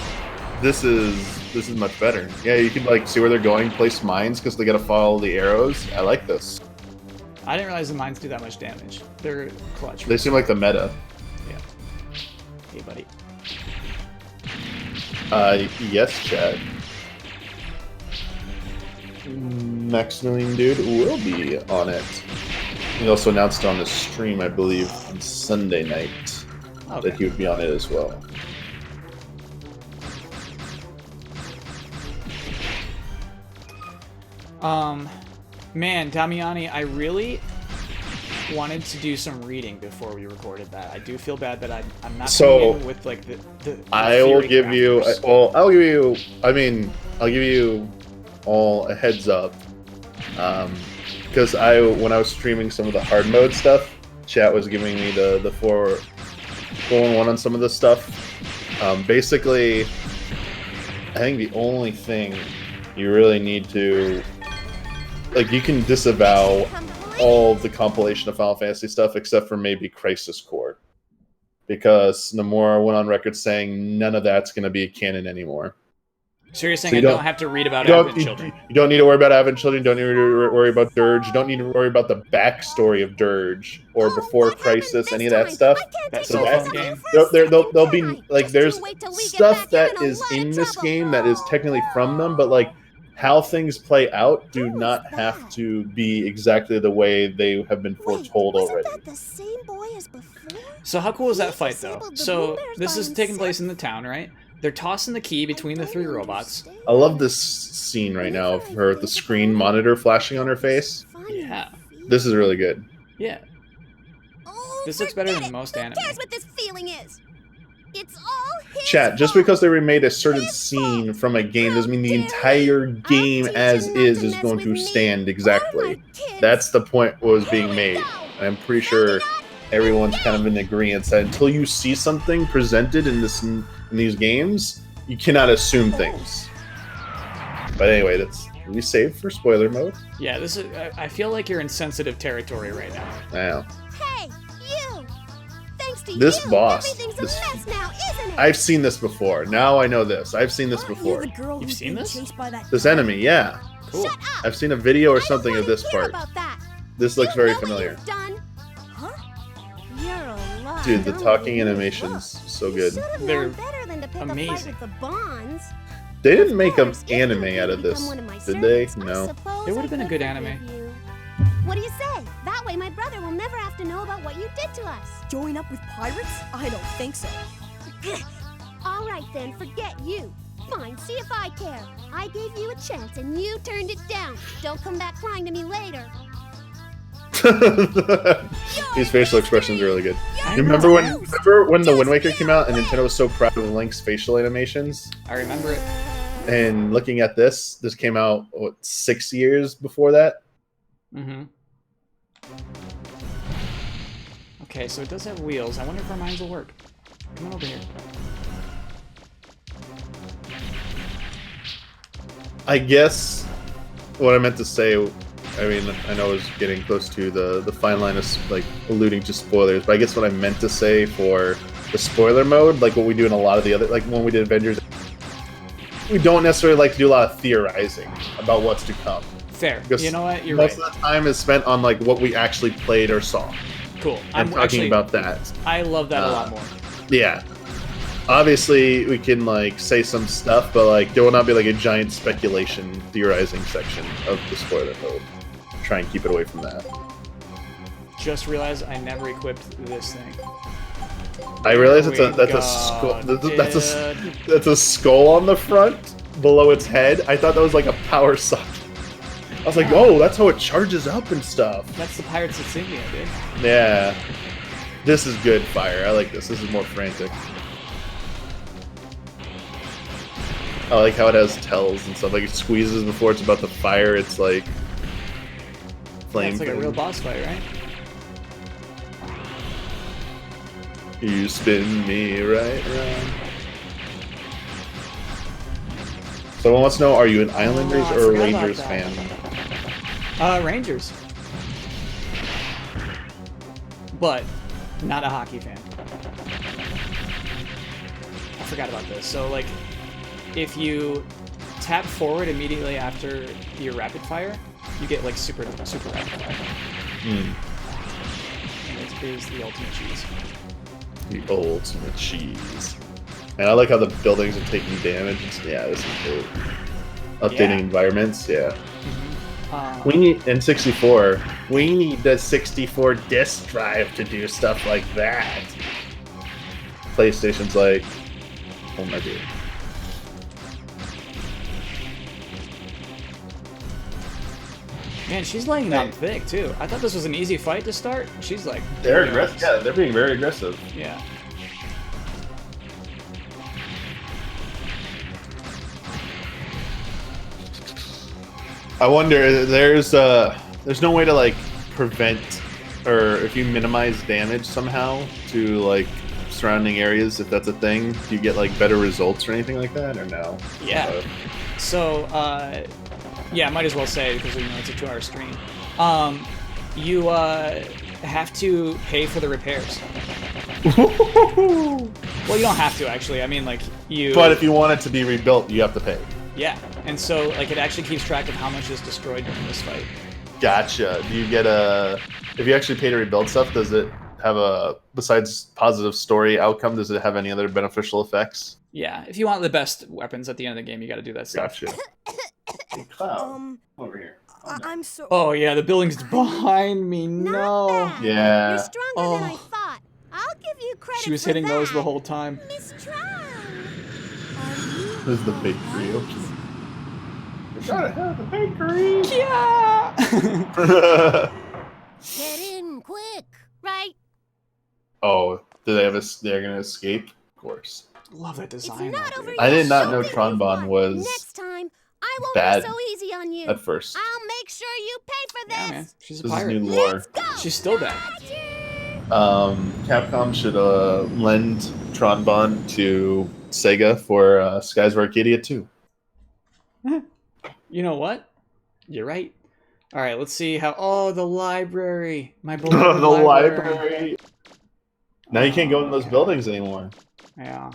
This is much better. Yeah, you can like see where they're going, place mines because they gotta follow the arrows. I like this. I didn't realize the mines do that much damage. They're clutch. They seem like the meta. Yeah. Hey, buddy. Yes, Chad. Maximilian Dude will be on it. He also announced on his stream, I believe, on Sunday night that he would be on it as well. Man, Damiani, I really wanted to do some reading before we recorded that. I do feel bad that I'm not coming in with like the I will theory give you. crafters. Well, I'll give you. I mean, I'll give you all a heads up. Because when I was streaming some of the hard mode stuff, chat was giving me the 4-1 on some of this stuff. Basically, I think the only thing you really need to like, you can disavow all of the compilation of Final Fantasy stuff except for maybe Crisis Core, because Nomura went on record saying none of that's going to be canon anymore. So you're saying So I you don't don't- have to read about You don't, Advent Children? you don't need to worry about Advent Children. You don't need to worry about Dirge. You don't need to worry about the backstory of Dirge or before Crisis, any of that stuff. That So cell that- phone game? There'll be like there's stuff that is in this game that is technically from them, but like how things play out do not have to be exactly the way they have been foretold already. That the same boy as before? So how cool is that fight, though? Disabled the So boomers this by is taking himself. place in the town, right? They're tossing the key between the three robots. I love this scene right now of her, the screen monitor flashing on her face. Yeah. This is really good. Yeah. Oh, This looks better forget than it. most Who anime. cares what this feeling is? It's all his Chat, just fault. because they remade a certain scene from a game doesn't mean the entire game as is going to stand exactly. That's the point what was being made. And I'm pretty sure everyone's kind of in agreement that until you see something presented in these games, you cannot assume things. But anyway, that's we saved for spoiler mode. Yeah, this is. I feel like you're in sensitive territory right now. Now, Hey, you! Thanks to This you, boss, everything's this- a mess now, isn't it? I've seen this before. Now I know this. I've seen this Aren't before. you the girl You've who's seen being this? chased by that This enemy, yeah. Cool. Shut up! I've seen a video or I don't something of wanna this hear part. about that. This looks You very know what familiar. you've done? Huh? You're a lie. Dude, the Don't talking even animations, look. so You good. should've known They're better than to pick a amazing. fight with the Bonds. They didn't Of make an course, if you anime agreed out to of this, become one of my did they? servants, I No. suppose It would've I been a could good forgive anime. you. What do you say? That way my brother will never have to know about what you did to us. join up with pirates? I don't think so. All right then, forget you. Fine, see if I care. I gave you a chance and you turned it down. Don't come back crying to me later. These facial expressions are really good. I You remember when the Wind Waker came out and Nintendo was so proud of Link's facial animations? I remember it. And looking at this came out, what, 6 years before that? Mm-hmm. Okay, so it does have wheels. I wonder if our mines will work. Come on over here. I guess what I meant to say, I mean, I know I was getting close to the fine line of like alluding to spoilers, but I guess what I meant to say for the spoiler mode, like what we do in a lot of the other, like when we did Avengers, we don't necessarily like to do a lot of theorizing about what's to come. Fair. Because You know what? You're right. most of the time is spent on like what we actually played or saw, Cool. and I'm talking actually. about that. I love that a lot more. Yeah. Obviously, we can like say some stuff, but like there will not be like a giant speculation theorizing section of the spoiler mode. Try and keep it away from that. Just realized I never equipped this thing. I realize There that's we a skull. go, dude. That's a skull on the front below its head. I thought that was like a power socket. I was like, oh, that's how it charges up and stuff. That's the Pirates insignia, dude. Yeah. This is good fire. I like this. This is more frantic. I like how it has tells and stuff. Like it squeezes before it's about to fire. It's like Yeah, flame. it's like a thing. real boss fight, right? You spin me right round. Someone wants to know, are you an Islanders I or a forgot about Rangers that. fan? Rangers. But not a hockey fan. I forgot about this. So, like, if you tap forward immediately after your rapid fire, you get, like, super rapid fire. And it is the ultimate cheese. The ultimate cheese. And I like how the buildings are taking damage. Yeah, this is great. Updating Yeah. environments, yeah. Um, We need in 64. We need the 64 disk drive to do stuff like that. PlayStation's like, oh my god. man, she's laying down thick, too. I thought this was an easy fight to start. She's like... They're aggressive. Yeah, they're being very aggressive. Yeah. I wonder, there's no way to like prevent or if you minimize damage somehow to like surrounding areas, if that's a thing, do you get like better results or anything like that, or no? Yeah. So, yeah, I might as well say because it's a 2-hour stream. You have to pay for the repairs. Well, you don't have to actually. I mean, like you. But if you want it to be rebuilt, you have to pay. Yeah, and so like it actually keeps track of how much is destroyed during this fight. Gotcha. Do you get if you actually pay to rebuild stuff, does it have besides positive story outcome, does it have any other beneficial effects? Yeah, if you want the best weapons at the end of the game, you got to do that stuff. Gotcha. Hey, Cloud, over here. I'm so. Oh yeah, the building's behind me. No. Not bad. Yeah. You're stronger than I thought. I'll give you credit She was for hitting that. those the whole time. Miss Tron. This is the bakery. We gotta have the bakery. Yeah. Get in quick, right? Oh, do they have they're gonna escape? Of course. Love that It's design. not though, over dude. I yet. did not Show know me Tron you've Bonne won. was Next time, I won't bad be so easy on you. at first. I'll make sure you pay for this. Yeah, man. She's a This is pirate. new lore. Let's go. She's still bad. Capcom should lend Tron Bonne to Sega for Skies of Arcadia 2. You know what? You're right. All right, let's see how. Oh, the library. My beloved The library. Now you can't go in those buildings anymore. Yeah,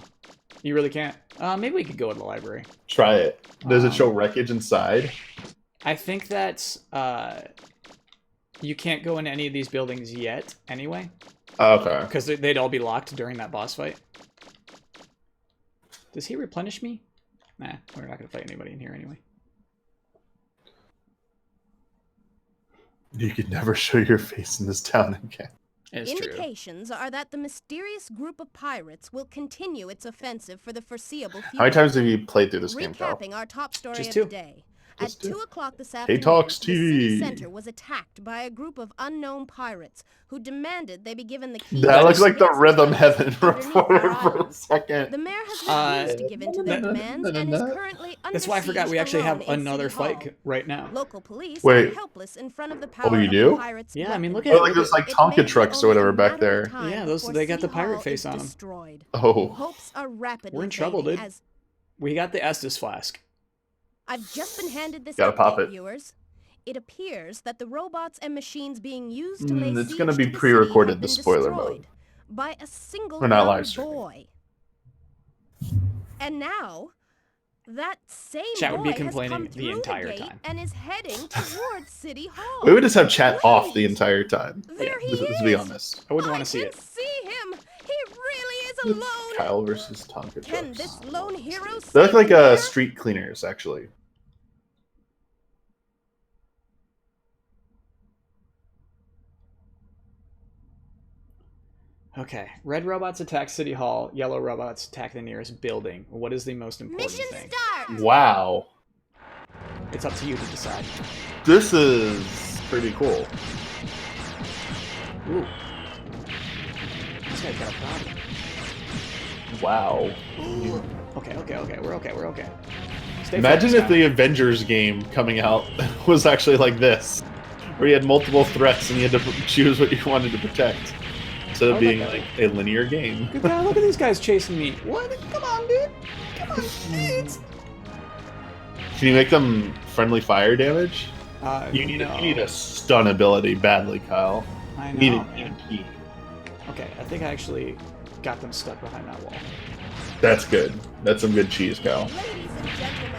you really can't. Maybe we could go in the library. Try it. Does it show wreckage inside? I think that you can't go in any of these buildings yet, anyway, Okay. because they'd all be locked during that boss fight. Does he replenish me? Nah, we're not gonna fight anybody in here anyway. You could never show your face in this town again. It's true. Indications are that the mysterious group of pirates will continue its offensive for the foreseeable future. How many times have you played through this game, Cal? Recapping our top story Just of two. the day. Just At two. 2 o'clock this afternoon, Talks the city TV. center was attacked by a group of unknown pirates who demanded they be given the key. That to looks like the their Rhythm secrets Heaven underneath reporter their for a islands. second. The mayor has refused to give in to their demands and is currently under That's why I forgot siege we actually have alone in another City Hall. fight right now. Local police Wait. are helpless in front of the power you of do? the pirates' Yeah, I mean, look weapons. at- Oh, like there's like It Tonka may be trucks or only whatever a back matter there. of time Yeah, those- before they got the City pirate Hall face is on 'em. destroyed. Oh. Hopes are rapidly We're in trouble, fading dude. as We got the Estus flask. I've just been handed this Gotta pop update, it. viewers. It appears that the robots and machines being used to lay It's siege gonna to be the city pre-recorded, have the been spoiler destroyed mode. by a single We're not young live streaming. boy. And now, that same Chat would be boy complaining has come the through entire the gate time. and is heading towards City Hall. We would just have chat off the Wait, entire time. There he is. Let's be honest. I wouldn't want to see can it. see him. He really is alone. Kyle versus Tonka Can trucks. this lone hero They look save like the mayor? street cleaners, actually. Okay, red robots attack City Hall, yellow robots attack the nearest building. What is the most important Mission thing? start. Wow. It's up to you to decide. This is pretty cool. Ooh. This guy's got a problem. Wow. Okay, we're okay. Stay Imagine focused, if guy. the Avengers game coming out was actually like this, where you had multiple threats and you had to choose what you wanted to protect. instead of Oh, being look. like a linear game. Good God, look at these guys chasing me. What? Come on, dude. Come on, dude. Can you make them friendly fire damage? You need no. you need a stun ability badly, Kyle. I You need know, an man. EMP. Okay, I think I actually got them stuck behind that wall. That's good. That's some good cheese, Kyle. Ladies and gentlemen,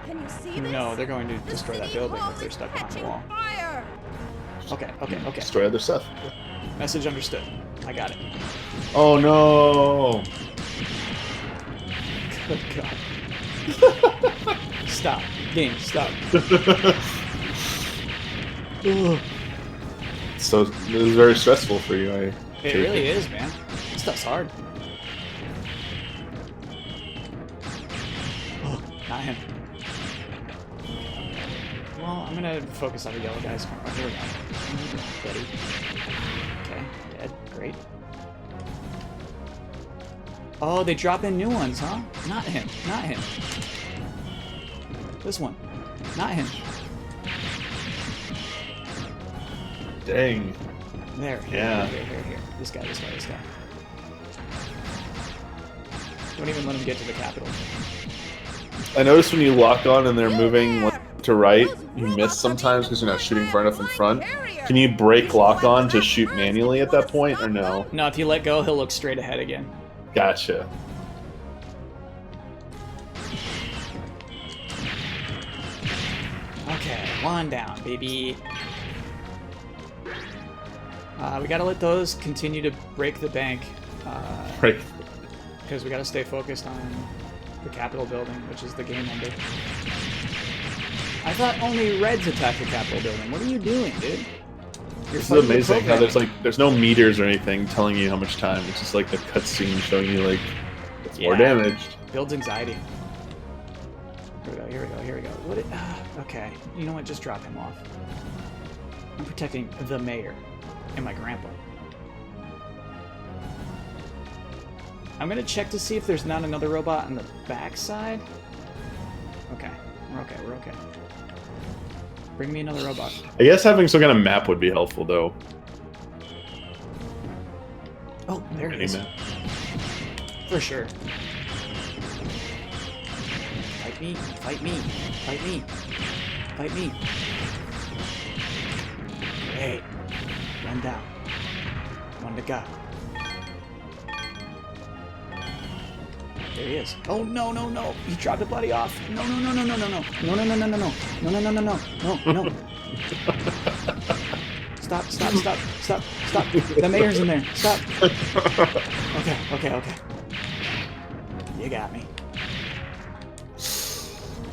can you see this? No, they're going to The destroy that city building hall if they're is stuck behind the catching wall. Fire. Okay, okay, okay. Destroy other stuff. Message understood. I got it. Oh no! Good God. Stop. Game, stop. Ugh. So this is very stressful for you. It really is, man. This stuff's hard. Oh, not him. Well, I'm gonna focus on the yellow guys. Oh, here we go. Buddy. Okay, dead. Great. Oh, they drop in new ones, huh? Not him. Not him. This one. Not him. Dang. There. Yeah. Here. This guy. Don't even let him get to the capital. I noticed when you lock on and they're moving left to right, you miss sometimes because you're not shooting far enough in front. Can you break lock on to shoot manually at that point, or no? No, if you let go, he'll look straight ahead again. Gotcha. Okay, one down, baby. We gotta let those continue to break the bank. Right. Because we gotta stay focused on the Capitol building, which is the game ender. I thought only Reds attack the Capitol building. What are you doing, dude? You're This is fighting the amazing how programming. there's no meters or anything telling you how much time. It's just like the cutscene showing you like it's more Yeah. damaged. Builds anxiety. Here we go. What? Okay, you know what? Just drop him off. I'm protecting the mayor and my grandpa. I'm gonna check to see if there's not another robot on the backside. Okay, we're okay. Bring me another robot. I guess having some kind of map would be helpful though. Oh, there he Any is. map. For sure. Fight me, fight me, fight me, fight me. Great. One down. One to go. There he is. Oh, no. He dropped the buddy off. No. Stop. The mayor's in there. Stop. Okay. You got me.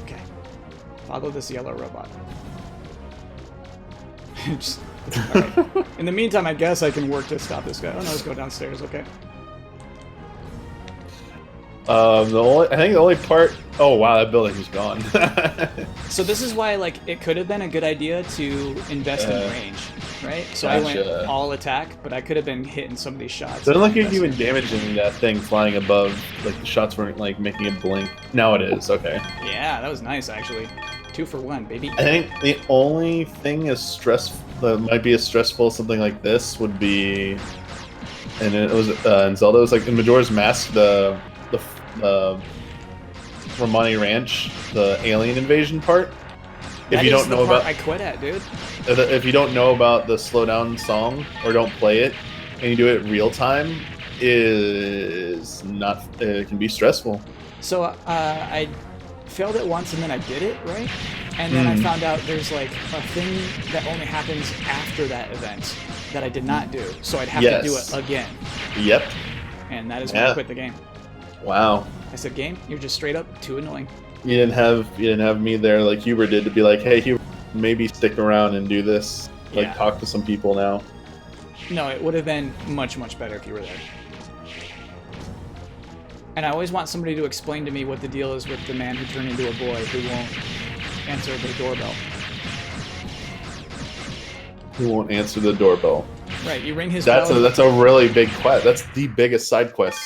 Okay. Follow this yellow robot. Just, all right. In the meantime, I guess I can work to stop this guy. Oh no, let's go downstairs. Okay. I think the only part. Oh wow, that building is gone. So this is why, like, it could have been a good idea to invest in range, right? So I went Gotcha. all attack, but I could have been hitting some of these shots. Doesn't look like Invested even in damaging that thing flying above. Like the shots weren't like making it blink. Now it is. Okay. Yeah, that was nice actually. 2 for 1, baby. I think the only thing that might be as stressful as something like this would be, and it was in Zelda. It was like in Majora's Mask, the Romani Ranch, the alien invasion part. That If you is don't the know part about, I quit at, dude. if you don't know about the slow down song or don't play it, and you do it real time, is not. It can be stressful. So I failed it once and then I did it, right? And then I found out there's like a thing that only happens after that event that I did not do. So I'd have to do it again. Yep. And that is when I quit the game. Wow. I said, game, you're just straight up too annoying. You didn't have me there like Huber did to be like, hey, Huber, maybe stick around and do this. Like, Yeah. talk to some people now. No, it would have been much, much better if you were there. And I always want somebody to explain to me what the deal is with the man who turned into a boy who won't answer the doorbell. Who won't answer the doorbell? Right, you ring his That's bell. that's a really big quest. That's the biggest side quest.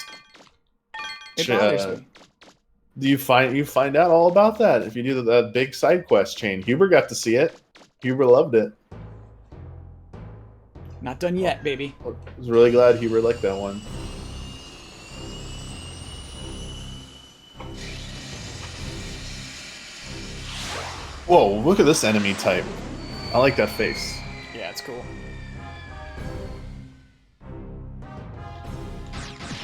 It bothers me. Do you find out all about that if you do that big side quest chain? Huber got to see it. Huber loved it. Not done yet, baby. I was really glad he liked that one. Whoa, look at this enemy type. I like that face. Yeah, it's cool.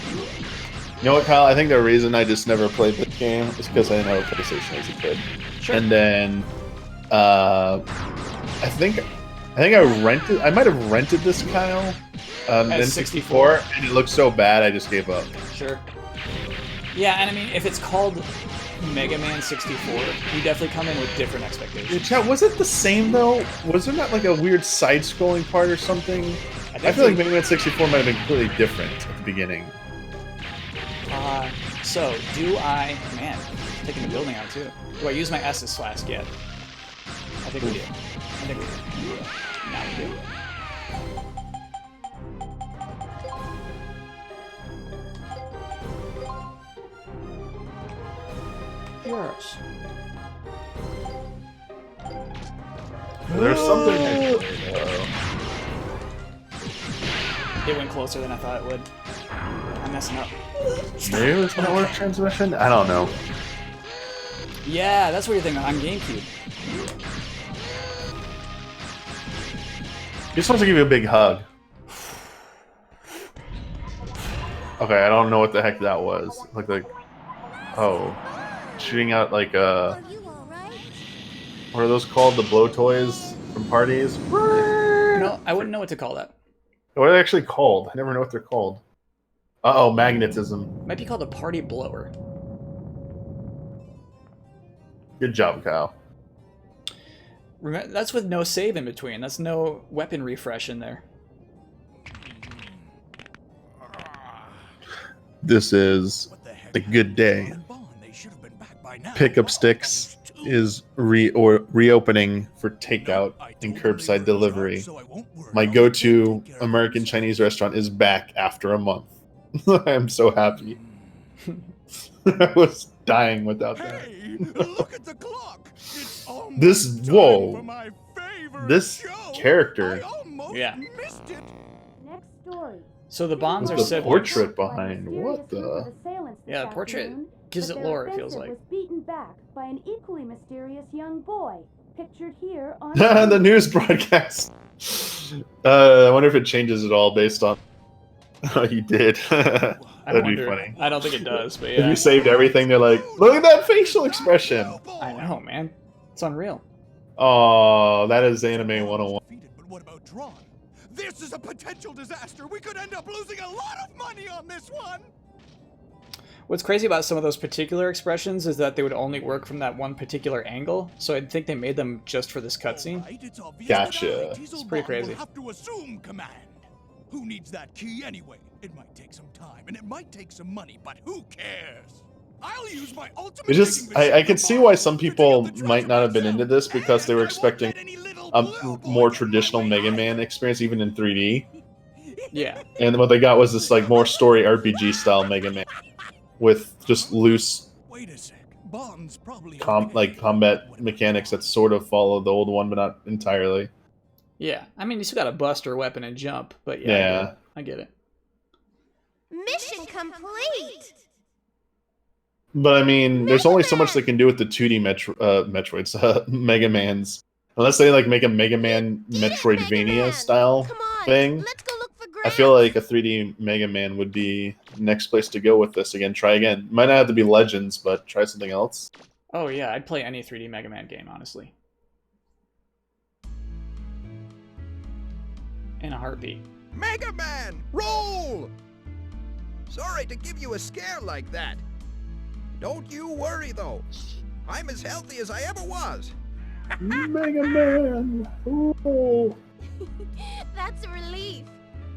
You know what, Kyle? I think the reason I just never played this game is because I didn't have a PlayStation as a kid. Sure. And then, I think I rented. I might have rented this, Kyle, As N64, and it looked so bad I just gave up. Sure. Yeah, and I mean, if it's called Mega Man 64, you definitely come in with different expectations. Chat, was it the same though? Was there not like a weird side-scrolling part or something? I feel like Mega Man 64 might have been completely different at the beginning. So, do I... Man, taking the building out too. Do I use my Estus Flask yet? I think we do. I think we do. Now we do. Yes. There's something. It went closer than I thought it would. I'm messing up. Maybe it's network transmission? I don't know. Yeah, that's what you're thinking on GameCube. He just wants to give you a big hug. Okay, I don't know what the heck that was. Like, oh, shooting out like Are you alright? what are those called? The blow toys from parties? No, I wouldn't know what to call that. What are they actually called? I never know what they're called. Uh-oh, magnetism. Might be called a party blower. Good job, Kyle. Remember, that's with no save in between. That's no weapon refresh in there. This is a good day. Pickup Sticks is reopening for takeout and curbside delivery. My go-to American Chinese restaurant is back after a month. I am so happy. I was dying without that. Hey, look at the clock. It's almost This time whoa, for my favorite this show. character. I almost Yeah. missed it. Next story. So the Bonds are The siblings. portrait behind. What the? Yeah, the portrait gives it lore, it feels like. Was beaten back by an equally mysterious young boy, pictured here on The news broadcast. I wonder if it changes at all based on how you did. That'd be funny. I don't think it does, but If yeah. you saved everything, they're like, look at that facial expression. I know, man. It's unreal. Oh, that is anime 101. But what about Tron? This is a potential disaster. We could end up losing a lot of money on this one. What's crazy about some of those particular expressions is that they would only work from that one particular angle, so I think they made them just for this cutscene. Gotcha. It's pretty crazy. We'll have to assume command. Who needs that key anyway? It might take some time, and it might take some money, but who cares? I'll use my ultimate. It's just, I can see why some people might not have been into this because they were expecting a more traditional Mega Man experience, even in 3D. Yeah. And what they got was this like more story RPG style Mega Man with just loose Wait a sec. Bond's probably combat mechanics that sort of follow the old one, but not entirely. Yeah. I mean, you still got a buster weapon and jump, but yeah. Yeah. I get it. Mission complete! But I mean, there's only so much they can do with the 2D Metroids, Mega Mans. Unless they like make a Mega Man Metroidvania style thing. Let's go look for I feel like a 3D Mega Man would be the next place to go with this. Again, try again. Might not have to be Legends, but try something else. Oh yeah, I'd play any 3D Mega Man game, honestly. In a heartbeat. Mega Man, roll! Sorry to give you a scare like that. Don't you worry though. I'm as healthy as I ever was. Mega Man! Ooh. That's a relief.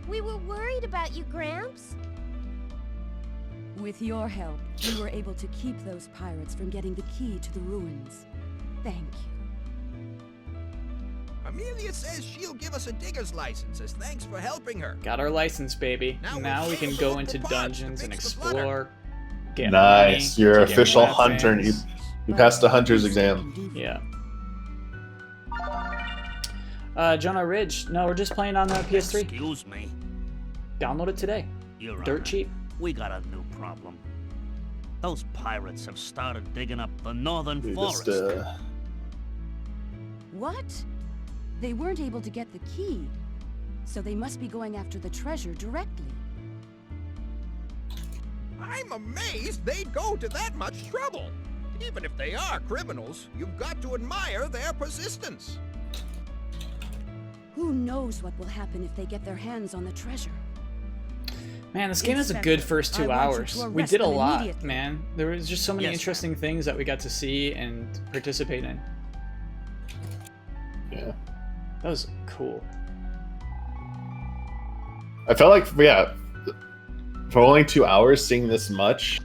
We were worried about you, Gramps. With your help, we were able to keep those pirates from getting the key to the ruins. Thank you. Amelia says she'll give us a digger's license as thanks for helping her. Got our license, baby. Now we can go into dungeons and explore. Get Nice, money, you're get official weapons. hunter. And you passed the hunter's exam. Yeah. Jonah Ridge. No, we're just playing on the PS3. Excuse me. Download it today. You're Dirt on. cheap. We got a new problem. Those pirates have started digging up the northern We forest. just, What? They weren't able to get the key, so they must be going after the treasure directly. I'm amazed they'd go to that much trouble. Even if they are criminals, you've got to admire their persistence. Who knows what will happen if they get their hands on the treasure? Man, this game has a Inspector, good first 2 I want you hours. to We arrest did a them lot, immediately. man. There was just so many Yes, interesting things that we got to see and participate in. yeah. That was cool. I felt like, yeah, for only 2 hours, seeing this much,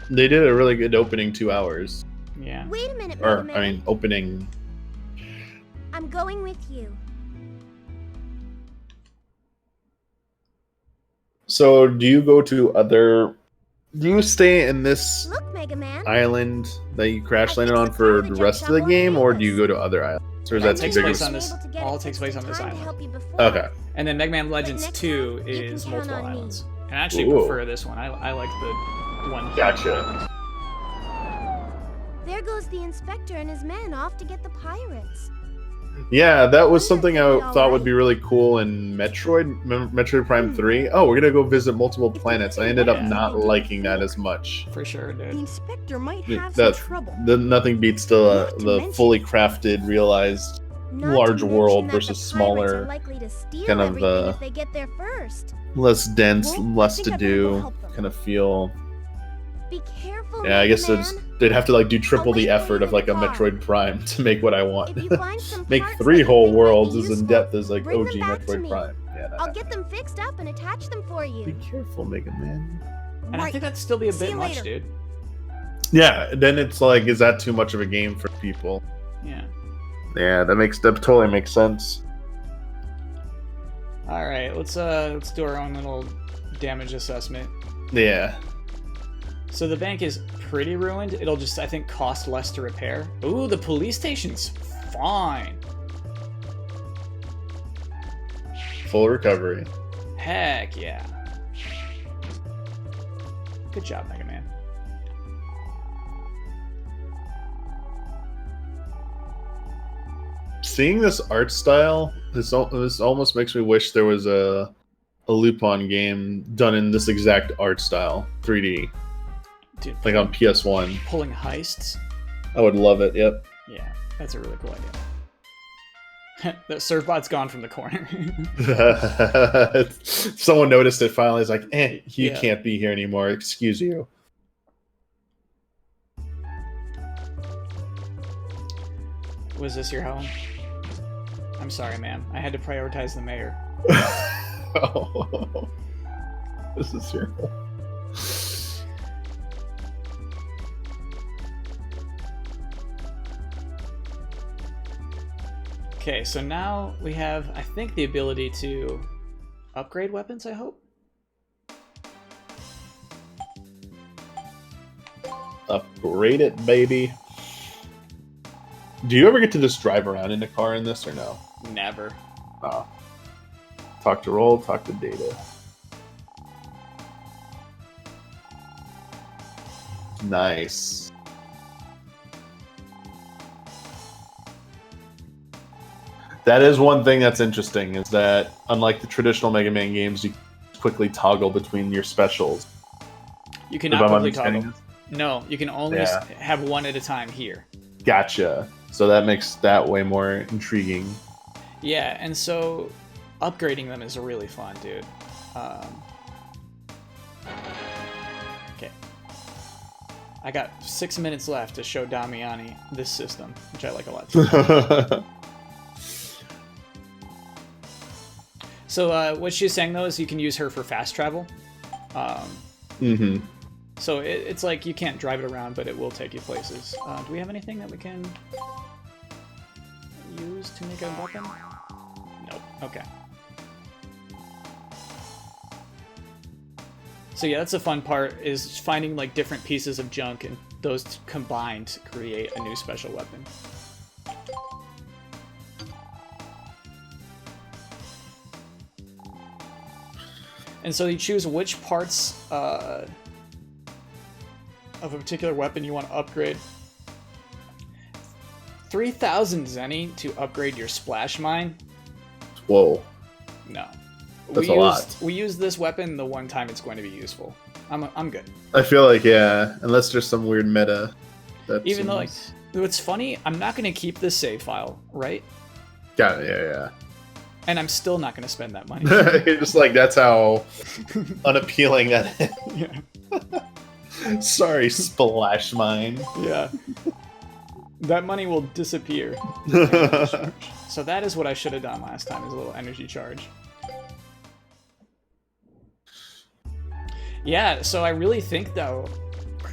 they did a really good opening 2 hours. Yeah. Wait a minute, Or, Mega I Man. mean, opening. I'm going with you. So, do you go to other. Do you stay in this Look, Mega Man. island that you crash I landed fixed on the for car the that rest of the jumped game, Shovel or do you Davis. go to other islands? Or is That that takes bigger? place on Able this- to get all it takes fixed place in on this time to island. help you before. Okay. And then Mega Man Legends next 2 time, you can is count multiple on me. islands. And I actually Ooh. prefer this one. I like the one. Gotcha. There goes the inspector and his men off to get the pirates. Yeah, that was something I All thought would right. be really cool in Metroid Prime 3. Oh, we're gonna go visit multiple planets. I ended up Yeah. not liking that as much. For sure, The dude. inspector might Yeah, have some that- trouble. Nothing beats Not to the mention- fully crafted, realized Not to large mention world that versus the pirates smaller, are likely to steal kind of, everything if they get there first. less dense, Well, I less think to I better go do, help them. kind of feel. Be careful, Yeah, I Mega guess Man. they'd have to like do triple I'll the wait for effort you of in like the a car. Metroid Prime to make what I want. If you find some Make parts 3 that you whole think might be worlds as in useful, depth as like bring them OG back to Metroid me. Prime. Yeah, I'll get them fixed up and attach them for Be you. careful, Mega Man. And I Right. think that'd still be a See bit you much, later. dude. Yeah, then it's like, is that too much of a game for people? Yeah. Yeah, that totally makes sense. All right, let's do our own little damage assessment. Yeah. So the bank is pretty ruined. It'll just, I think, cost less to repair. Ooh, the police station's fine. Full recovery. Heck yeah. Good job, Mega Man. Seeing this art style, this almost makes me wish there was a Lupin game done in this exact art style, 3D, Dude, like on PS1. pulling heists. I would love it. Yep. Yeah, that's a really cool idea. The Surfbot's gone from the corner. Someone noticed it finally. It's like, you Yeah. can't be here anymore. Excuse you. Was this your home? I'm sorry, ma'am. I had to prioritize the mayor. Oh, this is your. Okay, so now we have, I think, the ability to upgrade weapons, I hope? Upgrade it, baby. Do you ever get to just drive around in a car in this or no? Never. Oh. Talk to Roll, talk to Data. Nice. That is one thing that's interesting, is that unlike the traditional Mega Man games, you quickly toggle between your specials. You can If not I'm quickly toggle. understanding No, you can only Yeah. have one at a time here. Gotcha. So that makes that way more intriguing. Yeah, and so upgrading them is really fun, dude. Okay. I got 6 minutes left to show Damiani this system, which I like a lot too. So what she's saying though is you can use her for fast travel. Mm-hmm. So it's like you can't drive it around, but it will take you places. Do we have anything that we can use to make a weapon? Nope. Okay. So yeah, that's the fun part, is finding like different pieces of junk and those combined to create a new special weapon. And so you choose which parts of a particular weapon you want to upgrade. 3,000 Zenny to upgrade your Splash Mine? Whoa. No. That's a lot. We use this weapon the one time it's going to be useful. I'm good. I feel like, yeah, unless there's some weird meta. Even though, like, what's funny, I'm not going to keep this save file, right? Got it, yeah. And I'm still not going to spend that money. You're just like, that's how unappealing that is. Yeah. Sorry, Splash Mine. Yeah. That money will disappear. So that is what I should have done last time, is a little energy charge. Yeah, so I really think, though,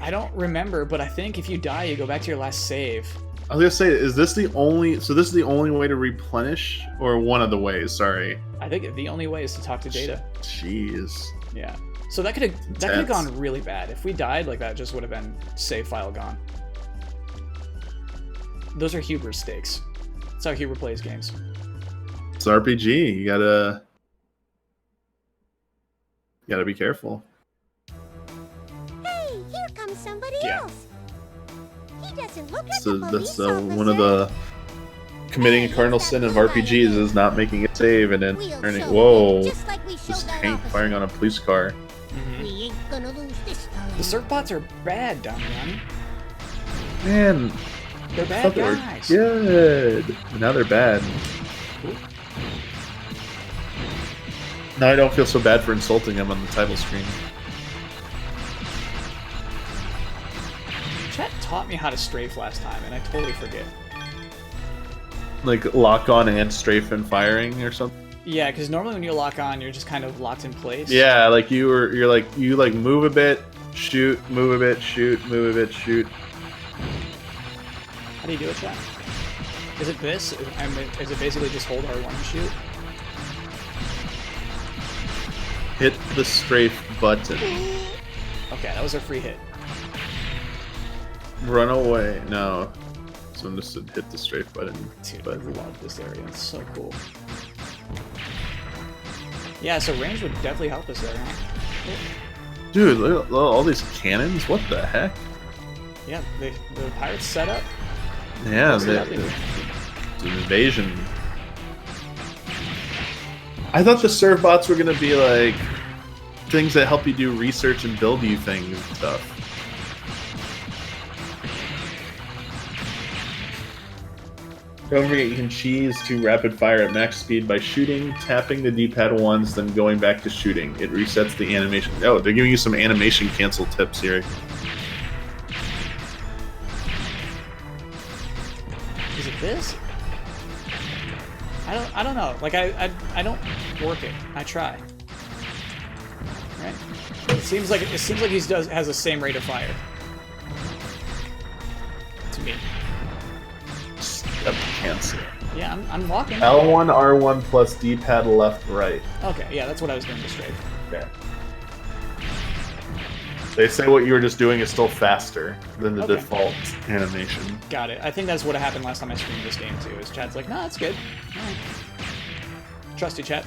I don't remember, but I think if you die, you go back to your last save. I was gonna say, is this the only? So this is the only way to replenish, or one of the ways? Sorry. I think the only way is to talk to Data. Jeez. Yeah. So that could have gone really bad. If we died, like, that just would have been save file gone. Those are Huber's stakes. That's how Huber plays games. It's RPG. You gotta be careful. Hey, here comes somebody else. He doesn't look like So a police that's officer. one of the committing a cardinal sin of RPGs is not making a save and then We'll turning. show Whoa! them, just like we showed This that tank officer. firing on a police car. We ain't gonna lose this time. The Surfbots are bad, Damiani. Man, They're I bad thought they were guys. good. But now they're bad. Now I don't feel so bad for insulting them on the title screen. Chat taught me how to strafe last time, and I totally forget. Like lock on and strafe and firing or something. Yeah, because normally when you lock on, you're just kind of locked in place. Yeah, like you move a bit, shoot, move a bit, shoot, move a bit, shoot. How do you do it, chat? Is it this? Is it basically just hold R1 and shoot? Hit the strafe button. Okay, that was a free hit. Run away. No. So I'm just hit the strafe button. Dude, I love this area. It's so cool. Yeah, so range would definitely help us there, huh? Dude, look at all these cannons. What the heck? Yeah, the pirates set up. Yeah, What's it's happening? an invasion. I thought the serve bots were gonna be like things that help you do research and build you things and stuff. Don't forget, you can cheese to rapid fire at max speed by shooting, tapping the D-pad once, then going back to shooting. It resets the animation. Oh, they're giving you some animation cancel tips here. Is it this? I don't know. Like I don't work it. I try. Right? It seems like he has the same rate of fire. To me. Step cancel. Yeah, I'm walking. L1, R1 plus D-pad left, right. Okay, yeah, that's what I was doing to strafe. Okay. They say what you were just doing is still faster than the Okay. default animation. Got it. I think that's what happened last time I streamed this game too. Is Chad's like, nah, that's good. All right. Trust you, Chad.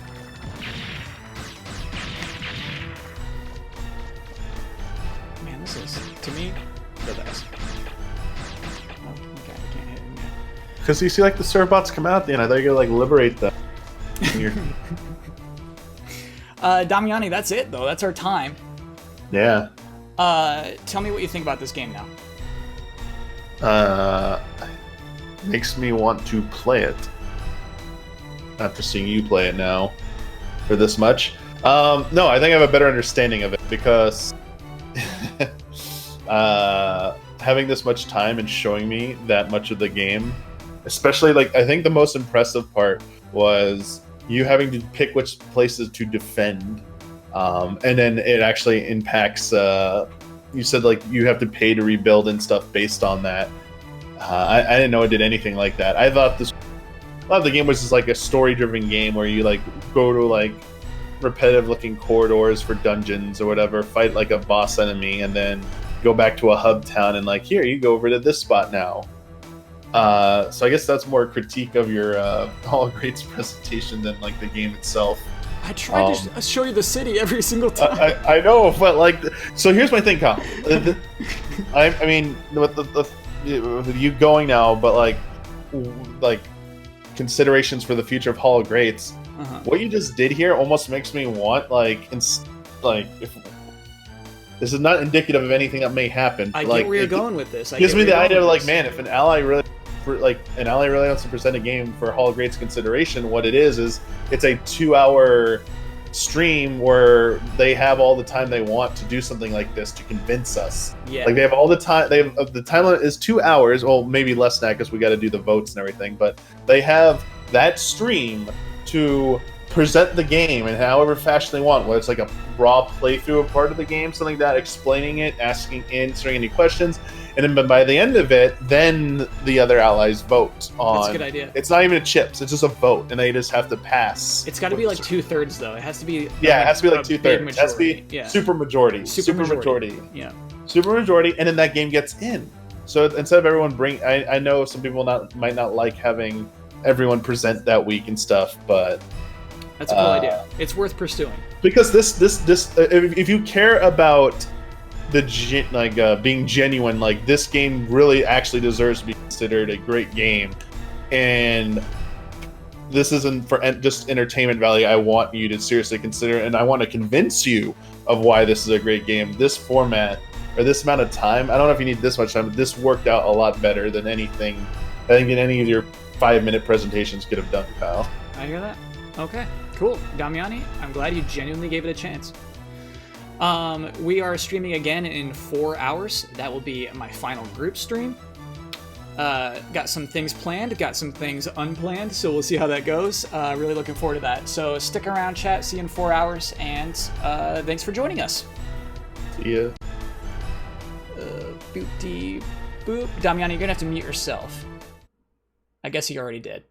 Man, this is to me the best. Oh, okay, I can't hit him yet. Because you see, like, the serve bots come out at the end. I thought you were gonna, like, liberate them. And you're- Damiani, that's it though. That's our time. yeah. Tell me what you think about this game now. Makes me want to play it. After seeing you play it now for this much. No, I think I have a better understanding of it because having this much time and showing me that much of the game, especially, like, I think the most impressive part was you having to pick which places to defend. And then it actually impacts, you said, like, you have to pay to rebuild and stuff based on that. I didn't know it did anything like that. I thought a lot of the game was just like a story-driven game where you, like, go to, like, repetitive-looking corridors for dungeons or whatever, fight, like, a boss enemy, and then go back to a hub town and, like, here, you go over to this spot now. So I guess that's more a critique of your All Greats presentation than, like, the game itself. I tried to show you the city every single time. I know, but like, so here's my thing, Kyle. I mean, with you going now, but like considerations for the future of Hall of Greats. What you just did here almost makes me want if this is not indicative of anything that may happen. I like, get where you're going with this. Gives me the idea of like, man, if an ally really wants to present a game for Hall of Greats consideration, what it is it's a 2-hour stream where they have all the time they want to do something like this to convince us. Yeah. Like they have all the time. The time limit is 2 hours. Well, maybe less than that because we got to do the votes and everything. But they have that stream to present the game in however fashion they want. Whether it's like a raw playthrough of part of the game, something like that, explaining it, answering any questions. And then by the end of it, then the other allies vote on. That's a good idea. It's not even a chips; it's just a vote, and they just have to pass. It's got to be like 2/3 though. It has to be. Yeah, it has to be like 2/3. It has to be yeah. super majority. Super majority. Yeah. Super majority, and then that game gets in. So instead of everyone I know some people might not like having everyone present that week and stuff, but that's a cool idea. It's worth pursuing. Because this if you care about being genuine, like this game really actually deserves to be considered a great game, and this isn't for just entertainment value. I want you to seriously consider it, and I want to convince you of why this is a great game. This format or this amount of time, I don't know if you need this much time, but this worked out a lot better than anything I think in any of your 5-minute presentations could have done, Kyle. I hear that. Okay, cool. Damiani, I'm glad you genuinely gave it a chance. We are streaming again in 4 hours. That will be my final group stream. Got some things planned, got some things unplanned, so we'll see how that goes. Really looking forward to that. So stick around, chat. See you in 4 hours, and thanks for joining us. See ya. Boop-dee boop. Damiani, you're gonna have to mute yourself. I guess you already did.